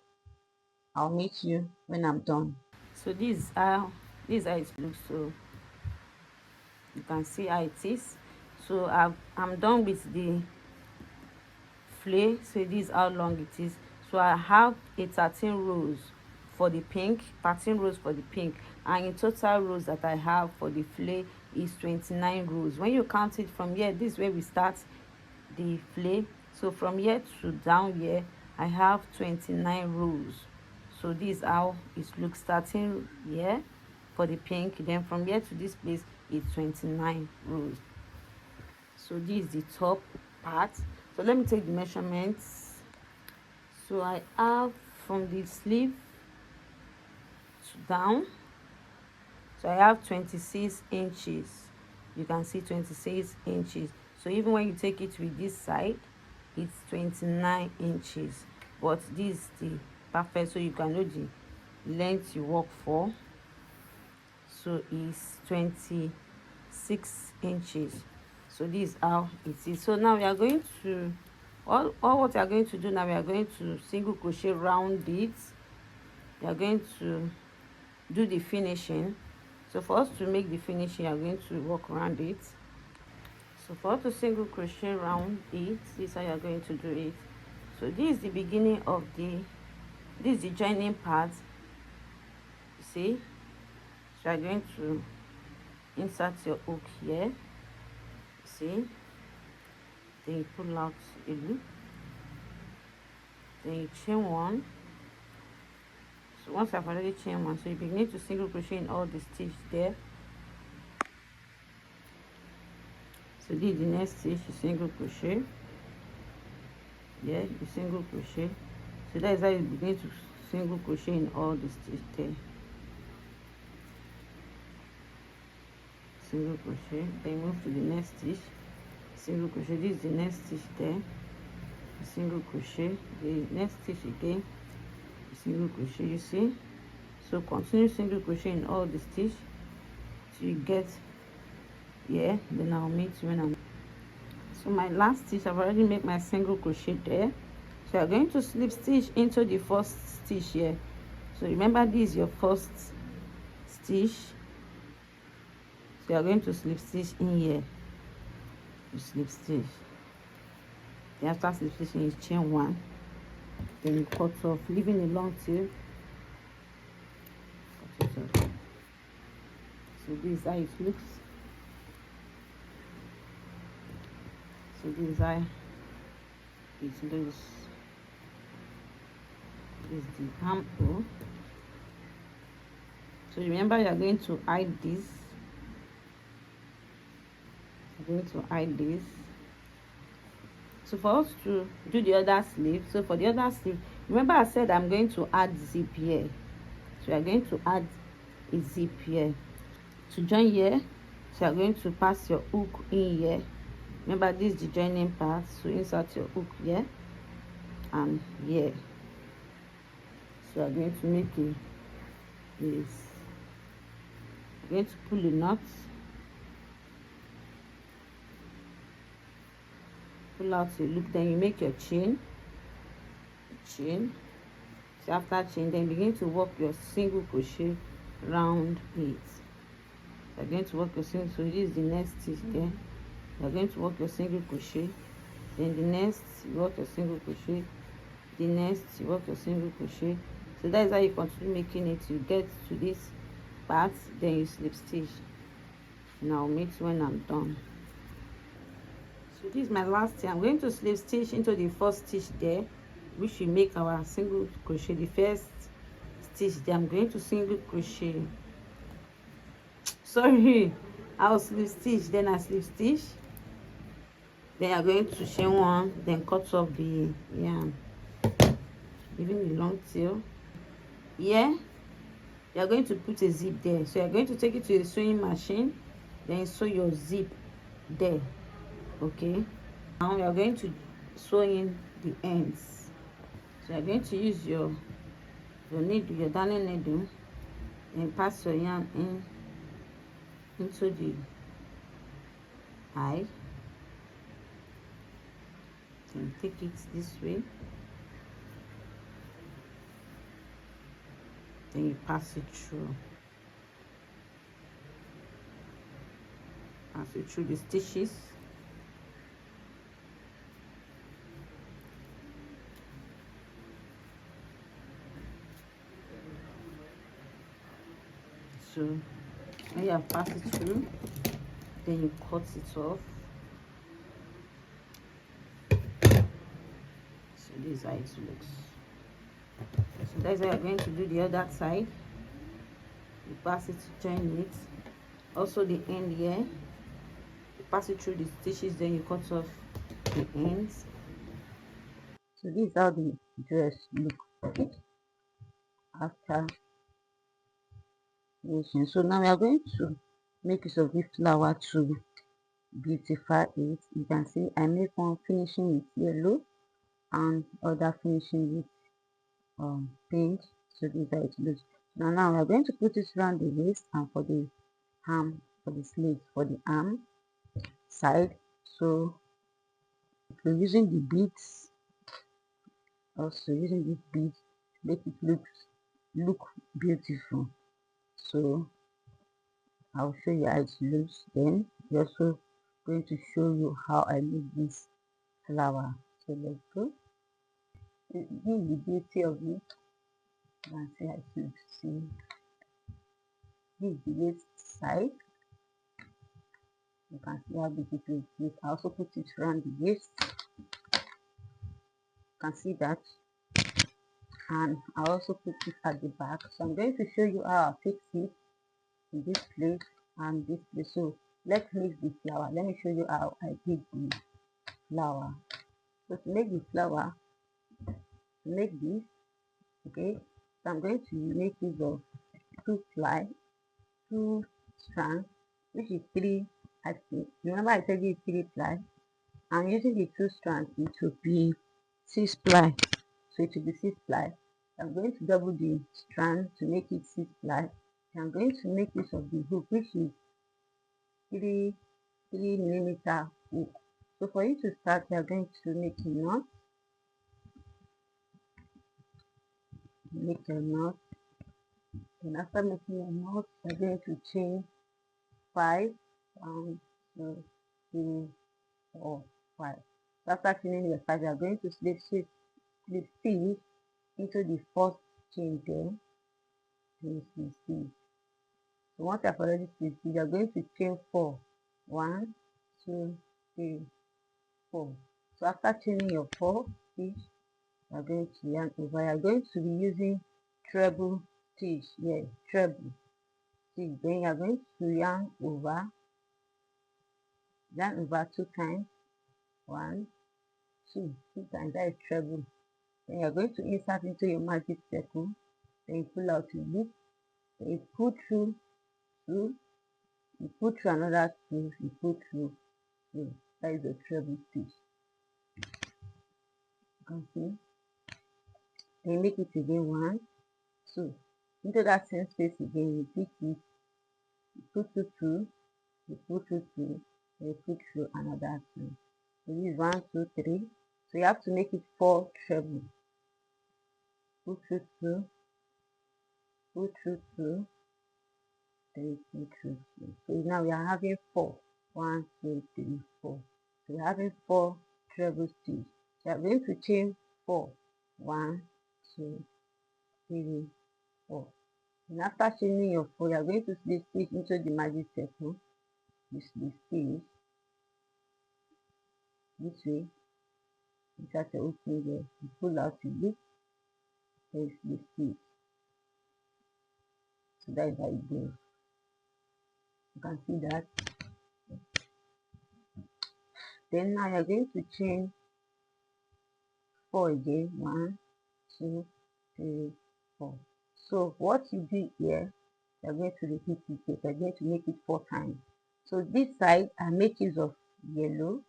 I'll meet you when I'm done. So this is how it looks. So you can see how it is. So I'm done with the flay. So this is how long it is. So I have a 13 rows for the pink, 13 rows for the pink, and in total rows that I have for the flay is 29 rows. When you count it from here, this is where we start the flay. So from here to down here I have 29 rows. So this is how it looks starting here for the pink. Then from here to this place is 29 rows. So this is the top part. So let me take the measurements. So I have from the sleeve down, so I have 26 inches. You can see 26 inches. So even when you take it with this side, it's 29 inches, but this is the perfect, so you can know the length you work for. So it's 26 inches. So this is how it is. So now we are going to all what we are going to do now, we are going to single crochet round it. We are going to do the finishing. So for us to make the finishing, you are going to work around it. So for us to single crochet round it, this is how you are going to do it. So this is the beginning of this is the joining part, you see. So you are going to insert your hook here, you see. Then you pull out a loop, then you chain one. So once I've already chained one, so you begin to single crochet in all the stitch there. So this is the next stitch, you single crochet. Yeah, you single crochet. So that is how you begin to single crochet in all the stitch there. Single crochet, then move to the next stitch, single crochet. This is the next stitch there, single crochet. The next stitch again, single crochet, you see. So continue single crochet in all the stitch till you get here. Then I'll meet you when I'm. So my last stitch, I've already made my single crochet there. So you're going to slip stitch into the first stitch here. So remember, this is your first stitch. So you're going to slip stitch in here. You slip stitch. Then after slip stitching, you chain one. Then you cut off, leaving a long tail. Cut it off. So this is how it looks. So this is how it looks. This is the armhole. So remember, you are going to hide this. You're going to hide this. So for us to do the other sleeve, so for the other sleeve, remember I said I'm going to add zip here. So you're going to add a zip here. To join here, so you're going to pass your hook in here. Remember, this is the joining part, so insert your hook here and here. So I'm going to make this. I'm going to pull a knot, pull out a loop, then you make your chain. So after chain, then begin to work your single crochet round it. So I'm going to work your single. So this is the next stitch there. You're going to work your single crochet. Then the next, you work your single crochet. The next, you work your single crochet. So that is how you continue making it. You get to this part, then you slip stitch. Now I'll meet when I'm done. So this is my last thing. I'm going to slip stitch into the first stitch there, which will make our single crochet. The first stitch there, I'm going to single crochet. Sorry, I'll slip stitch, then I slip stitch. Then I'm going to chain one, then cut off the yarn, leaving the long tail. Here, you're going to put a zip there. So you're going to take it to the sewing machine, then sew your zip there. Okay. Now you're going to sew in the ends. So you're going to use your needle, your darning needle, and pass your yarn into the eye. Then take it this way. Then you pass it through. Pass it through the stitches. So when you have passed it through, then you cut it off. So this is how it looks. So that's why we're going to do the other side. You pass it to join it. Also the end here, you pass it through the stitches, then you cut off the ends. So this is how the dress look after finishing. So now we are going to make use of this flower to beautify it. You can see I make one finishing with yellow and other finishing with pink. So this is how it looks. Now we are going to put it around the waist and for the arm, for the sleeve, for the arm side. So we're using the beads, also using these beads, make it look beautiful. So I'll show you how it looks. Then we're also going to show you how I make this flower. So let's go. This is the beauty of it. You can see I should see. This is the waist side. You can see how beautiful it is. I also put it around the waist. You can see that. And I also put it at the back. So I'm going to show you how I fix it in this place and this place. So let's make the flower. Let me show you how I did the flower. So to make the flower, to make this, okay, so I'm going to make use of two strands, which is three. I think, remember I said it's three ply. I'm using the two strands, it will be 6 ply. So it will be 6 ply. I'm going to double the strand to make it 6 ply. I'm going to make use of the hook, which is 3 millimeter hook. So for you to start, you are going to make a knot. Make a knot. And after making a knot, you're going to chain 5, 1, 2, 3, 4, 5. So after chaining your 5, you're going to slip 6 into the first chain there. So once you have already split, you're going to chain 4. 1, 2, 3, 4. So after chaining your 4 stitch, you're going to yarn over. You're going to be using treble stitch. Yes, treble stitch. Then you're going to yarn over 2 times. 1, 2 times. That is treble. Then you're going to insert into your magic circle. Then you pull out your loop. Then you pull through 2. You pull through another 2. You pull through 2. That is a treble stitch. You can see. Then you make it again 1, 2. Into that same space again, you pick it. You put through 2. You put through 2. Then you put through another 2. So this is 1, 2, 3. So you have to make it 4 treble. Put through 2. Put through 2. Then put through 2. So now we are having 4. 1, 2, 3, 4. So we're having 4 treble stitch. So I'm going to chain 4. 1, 2, 3, 4. And after chaining your 4, you're going to slip stitch into the magic circle. You slip stitch this way. Insert your opening there. You pull out the loop. Then you slip stitch. So that is how it goes. You can see that. Then now you're going to chain 4 again. 1, 2, 3, 4. So what you do here, you're going to repeat it. You're going to make it 4 times. So this side I make use of yellow,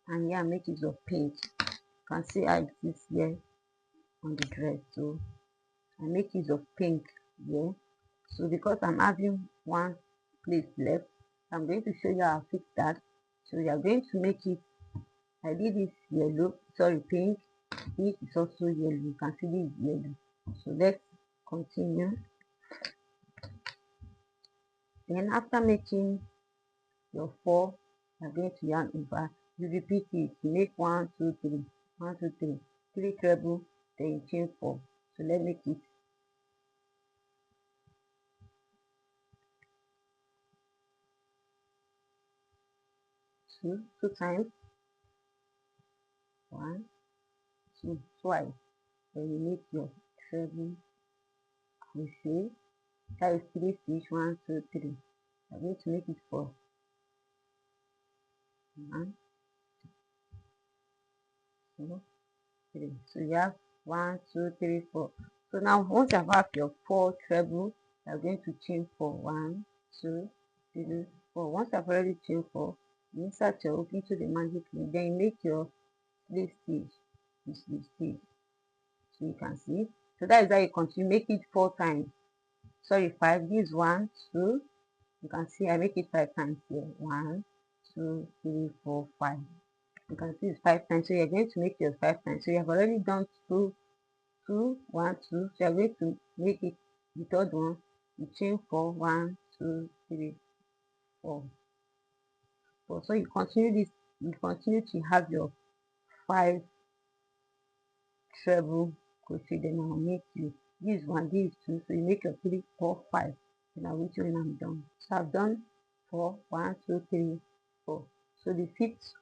and here I make use of pink. You can see how it is here on the dress. So I make use of pink here. So because I'm having one place left, I'm going to show you how to fix that. So you are going to make it, I did this yellow, sorry, pink. This is also yellow. You can see this is yellow. So let's continue. Then after making your 4, you're going to yarn over. You repeat it. You make 1, 2, 3, 1, 2, 3, 3 treble, then you chain 4. So let's make it 2 times. 1, 2, twice. Then you make your treble crochet. That is 3 stitch, 1 2 3. I'm going to make it 4. 1 2 3. So you have 1 2 3 4. So now once you have your 4 treble, you're going to chain 4. 1 2 3 4. Once I've already chained 4, you insert your hook into the magic ring, then you make your slip stitch. You slip stitch. So you can see. So that is how you continue. Make it 4 times. Sorry, 5. This is 1 2. You can see I make it 5 times here. 1 2 3 4 5. You can see it's 5 times. So you're going to make your 5 times. So you have already done 2 2 1 2. So you're going to make it the third one. You chain 4 1 2 3 4 4. So you continue this. You continue to have your 5 treble crochet. Then I'll make you this one, this 2. So you make your 3 4 5. Then I'll reach you when I'm done. So I've done 4 1 2 3 4. So the fifth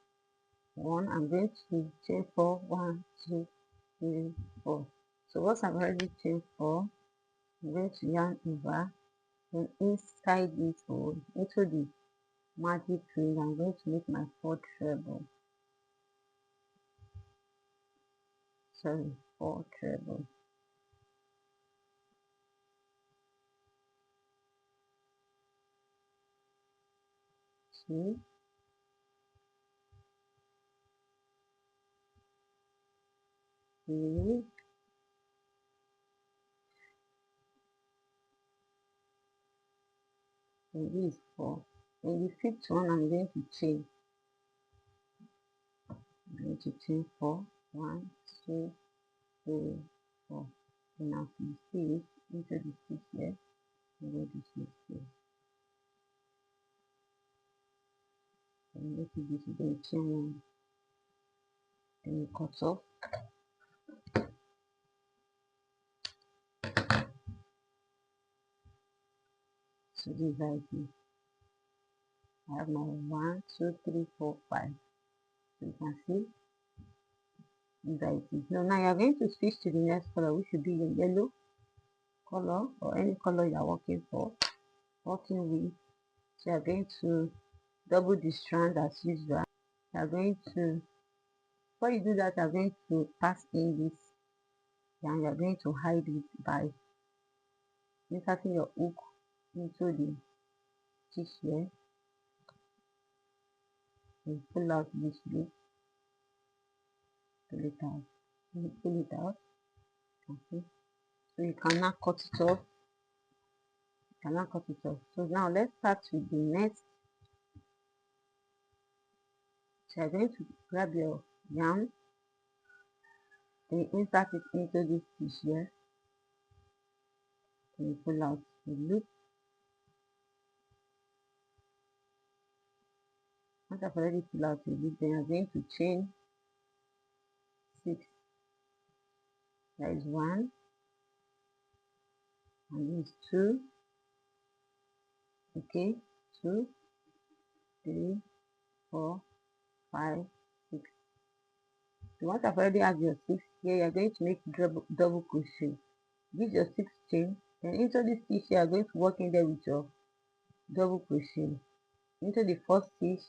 one, I'm going to chain 4 1 2 3 4. So once I've already chained 4, I'm going to yarn over, then inside this hole into the magic ring, I'm going to make my 4 treble. Sorry, 4 treble. Two, 3, and this 4. And the fifth one, I'm going to chain. I'm going to chain 4 1 2 3 4. Then I'll slip stitch into the stitch here. I'm going to slip stitch. And make it this, then chain 1. Then you cut off. So this is how it is. I have my 1 2 3 4 5. So you can see this is how it is. Now you are going to switch to the next color, which should be your yellow color or any color you are working with. So you are going to double the strand as usual. You are going to, before you do that, you are going to pass in this, and you are going to hide it by inserting your hook into the stitch here and pull out this loop, pull it out, pull it out. Okay. So you can now cut it off. So now let's start with the next. So you're going to grab your yarn, then insert it into this stitch here, then you pull out the loop. Once I've already pulled out the loop, then you're going to chain 6. That is 1, and this is 2. Okay, 2 3 4 5 6. So once I've already have your 6 here, you're going to make double crochet. This is your 6th chain. Then into this stitch here, you're going to work in there with your double crochet. Into the first stitch,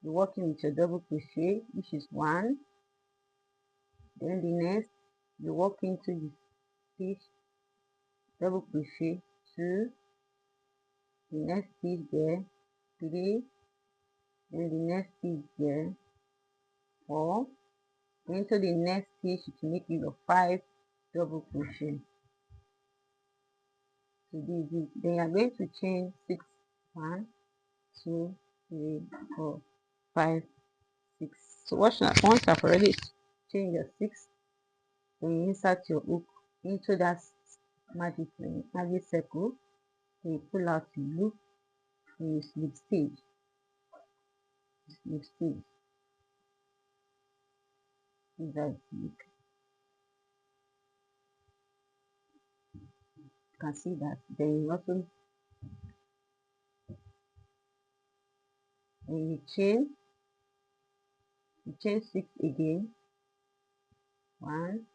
you're working with your double crochet, which is 1. Then the next, you work into the stitch, double crochet, 2. The next stitch there, 3. Then the next stitch there, 4. Into the next stitch, you can make it your 5 double crochet. So this is it. Then you are going to chain 6. 1 2 3 4 5 6. So once I've already chained your 6, then you insert your hook into that magic ring, magic circle. Then you pull out the loop and you slip stitch. Slip stitch. That's it. You can see that. Then you also you chain 6 again. 1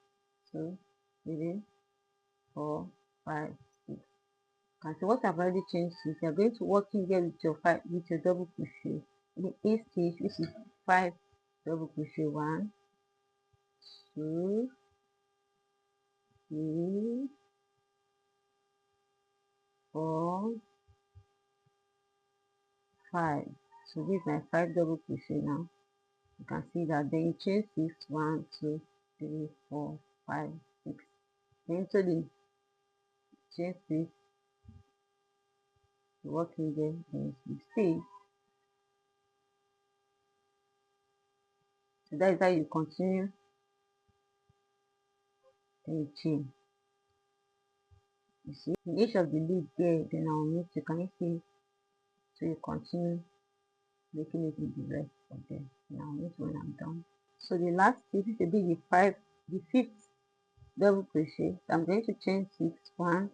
2 3 4, 5, 6. And so what I've already changed is you're going to work in here with your double crochet in a stitch, which is 5 double crochet. 1, 2, 3, 4, 5. So this is my 5 double crochet now. You can see that then you chain 6, 1, 2, 3, 4, 5, 6. Then into the chain 6, you work in there, then you stay. So that is how you continue, then you chain. You see, in each of the leads there, then I'll make, you can see, so you continue making it with the rest of them. And I'll make when I'm done. So the last stitch is a bit the 5th double crochet. So I'm going to chain 6, 1,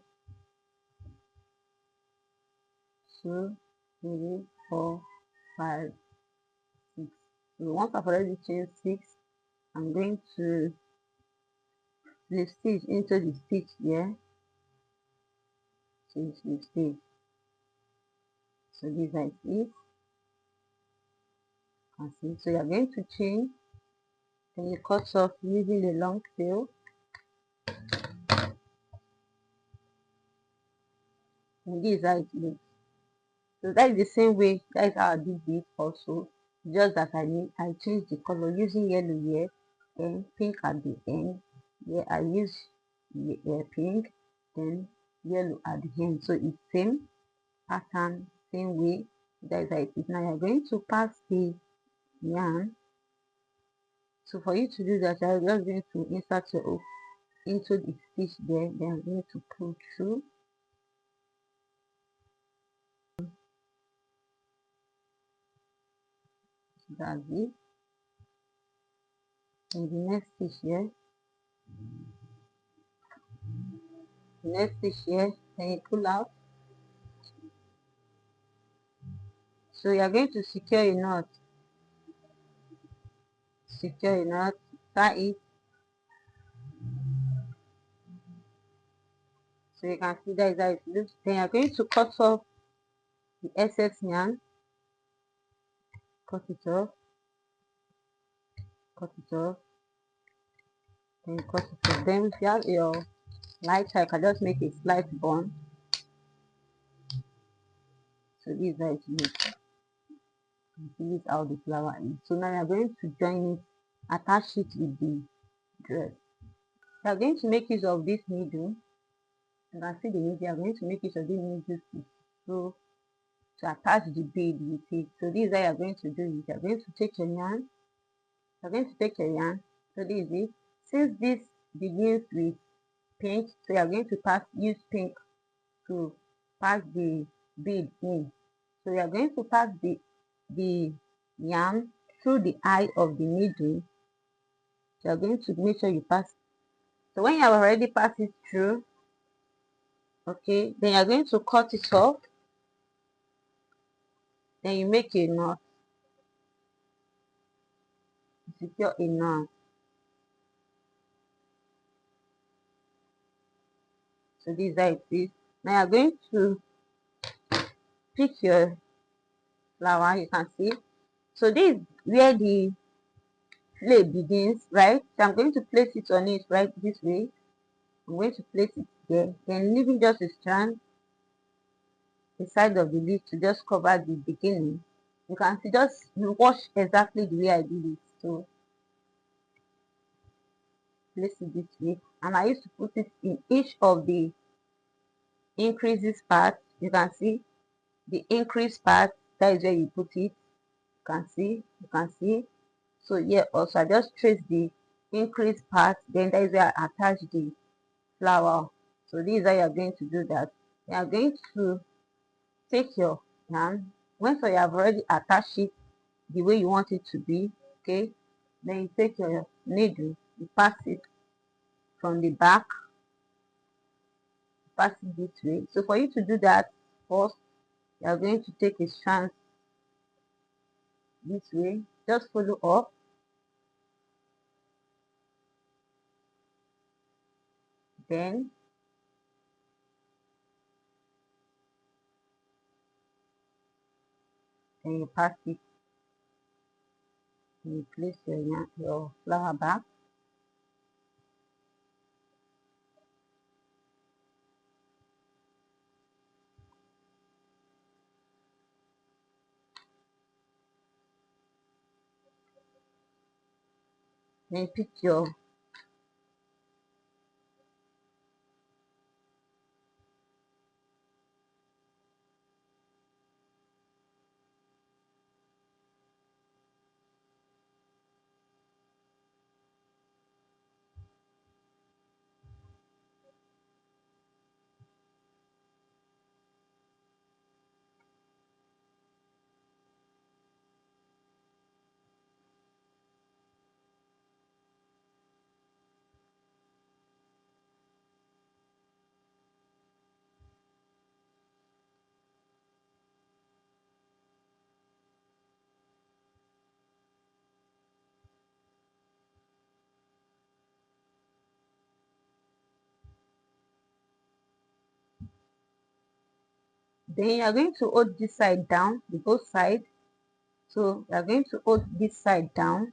2, 3, 4, 5, 6. So once I've already chained 6, I'm going to slip stitch into the stitch here. So slip stitch. So this is it. See. So you're going to chain, then you cut off using the long tail. And this is how it looks. So that is the same way, that is how I did this also. Just that I changed the color using yellow here, then pink at the end. Here I use pink, then yellow at the end. So it's same pattern, same way. That is how it is. Now you're going to pass the yarn. So for you to do that, you're just going to insert your hook into the stitch there. Then I'm going to pull through. That's it. And the next stitch here, then you pull out. So you are going to secure a knot, tie it. So you can see that is how it looks. Then you are going to cut off the excess yarn, cut it off, then you cut it off. Then if you have your lighter, you can just make a slight bond. So this is how it looks. This is how the flower is. So now you are going to join it, attach it with the dress. You are going to make use of this needle. You can see the needle. You are going to make use of this needle to attach the bead with it. So this is how you are going to do it. You are going to take your yarn. You are going to take your yarn. So this is it. Since this begins with pink, so you are going to use pink to pass the bead in. So you are going to pass the yarn through the eye of the needle. So you are going to make sure you pass. So when you have already passed it through, okay, then you are going to cut it off. Then you make a knot. Secure a knot. So this is how it is. Now you are going to pick your flower, you can see. So this is where the flay begins, right? So I'm going to place it on it right this way. I'm going to place it there, then leaving just a strand the side of the leaf to just cover the beginning. You can see, just watch exactly the way I did it. So place it this way, and I used to put it in each of the increases part. You can see the increase part, that is where you put it. You can see. So here also I just trace the increase part, then that is where I attach the flower. So this is how you are going to do that. You are going to take your yarn, once you have already attached it the way you want it to be, okay, then you take your needle, you pass it from the back, pass it this way. So for you to do that, first you are going to take a strand this way, just follow up, then then you pass it, and you place your flower back. Then pick your then you are going to hold this side down, the both side. So you are going to hold this side down.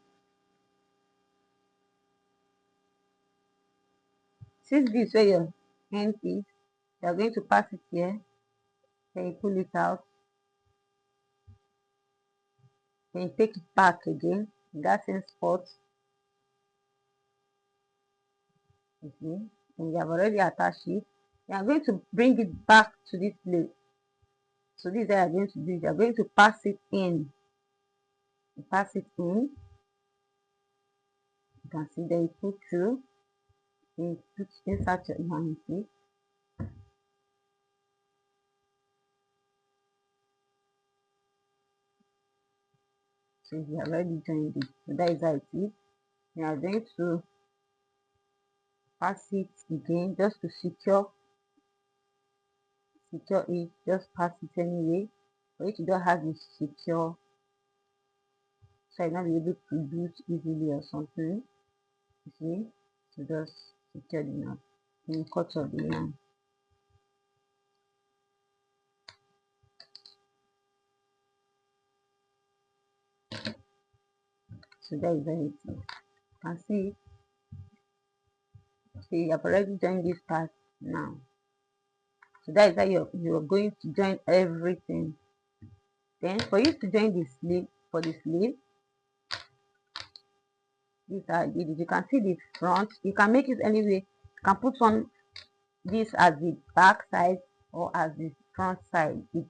Since this where your hand is, you are going to pass it here. Then you pull it out. Then you take it back again in that same spot. You see, and you have already attached it. You are going to bring it back to this place. So this is what you are going to do. You are going to pass it in. You pass it in. You can see. Then you put through. Then you put inside your hand. See. So you have already joined it. So that is how it is. You are going to pass it again just to secure it. Just pass it anyway. But if you don't have it secure, so you're not be able to do it easily or something. You see, so just secure the knot in cut of the yarn. So that is very easy. You can see. See, I've already joined this part now. So that is how you're going to join everything. Then for you to join the sleeve, for the sleeve, this I did it. You can see the front. You can make it anyway. You can put on this as the back side or as the front side. It's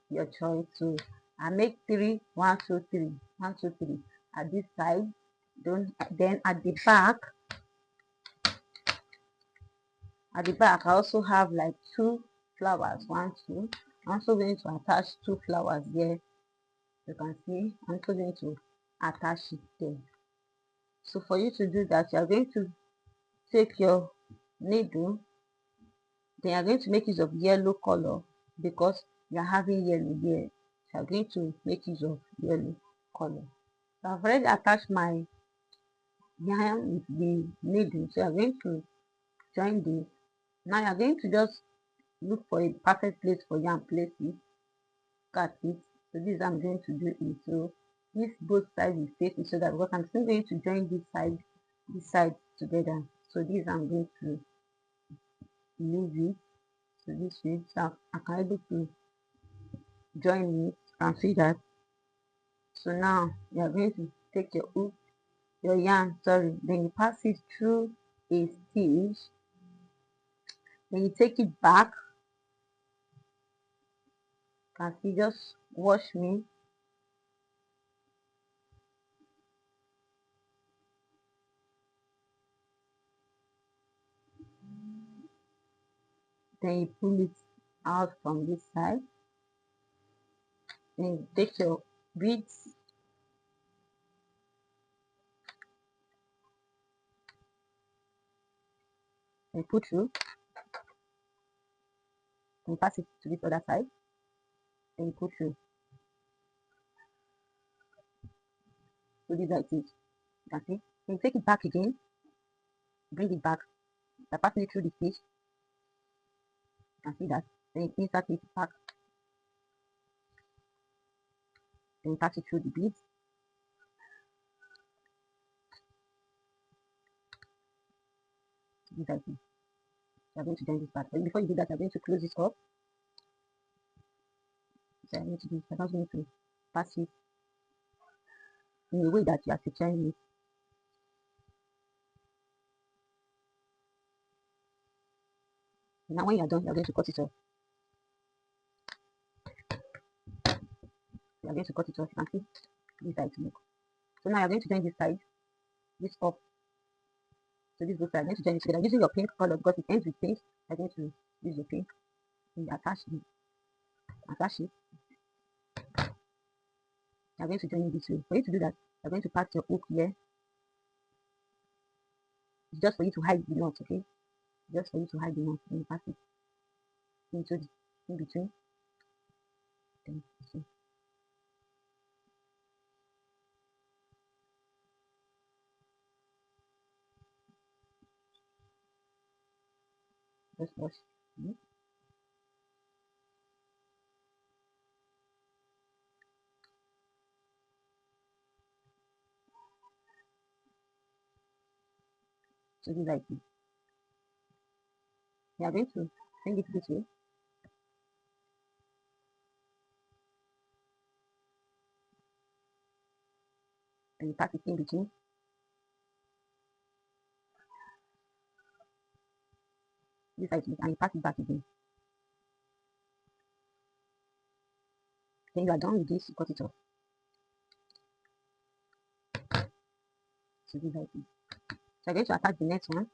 your choice. So I make 3, 1, 2, 3, 1, 2, 3 at this side. Then at the back, I also have like 2 flowers. 1, 2. I'm also going to attach 2 flowers there. You can see I'm also going to attach it there. So for you to do that, you are going to take your needle. Then you are going to make use of yellow color because you are having yellow here. So I'm going to make use of yellow color. So I've already attached my yarn with the needle. So I'm going to join this. Now you're going to just look for a perfect place for yarn, place it, cut it. So this I'm going to do it. So this both sides is facing so that because I'm still going to join this side together. So this I'm going to leave it. So this way, so I can able to join it. You can see that. So now you are going to take your hook, your yarn, sorry, then you pass it through a stitch, then you take it back. You can see, just watch me. Then you pull it out from this side. Then you take your beads, and put through, and pass it to this other side, then you put through. So this is like it. You can see. Then you take it back again, bring it back by passing it through the stitch. You can see that. Then you insert it back. Then you pass it through the beads. This like this. You are going to join this part. But before you do that, you are going to close it up. So I need to do. I don't need to pass it in a way that you are securing it. Now when you are done, you are going to cut it off. You are going to cut it off. You can see this side to look. So now you are going to join this side, this up. So this both sides. You are going to join it together using your pink color because it ends with pink. You are going to use your pink and attach it. You are going to join it this way. For you to do that, you are going to pass your hook here. It's just for you to hide the knot, okay? Just for you to hide the knot. And you pass it into the in between. Then you see. Just wash. So this like this. You are going to bring it this way. And you pass it in between. This side and you pass it back again. Then you are done with this, you cut it off. So this like this. So I'm going to attach the next one,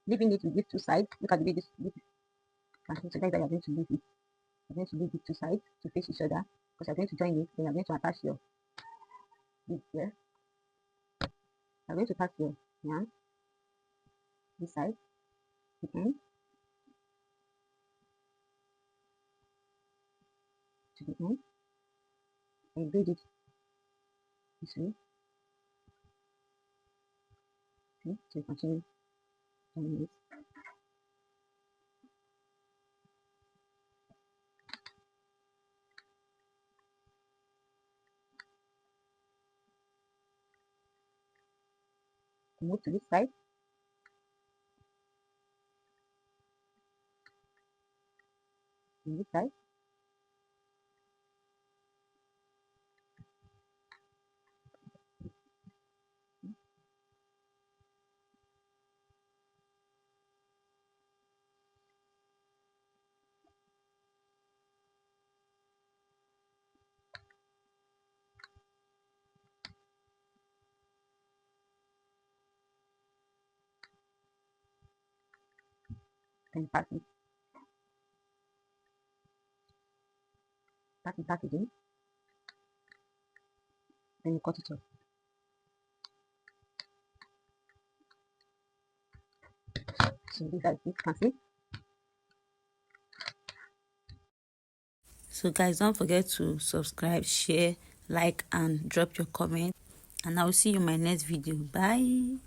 leaving it with these two sides. Look at the way this so guys, that you're going to leave it. You're going to leave the two sides to face each other because you're going to join it. Then you're going to attach your this here. You're going to attach your yarn this side, the end to the end, and braid it this way. Okay, so you continue joining it. Move to this side. And this side. And pass it back again. Then you cut it off. So this like this, can see. So guys, don't forget to subscribe, share, like and drop your comment, and I will see you in my next video. Bye.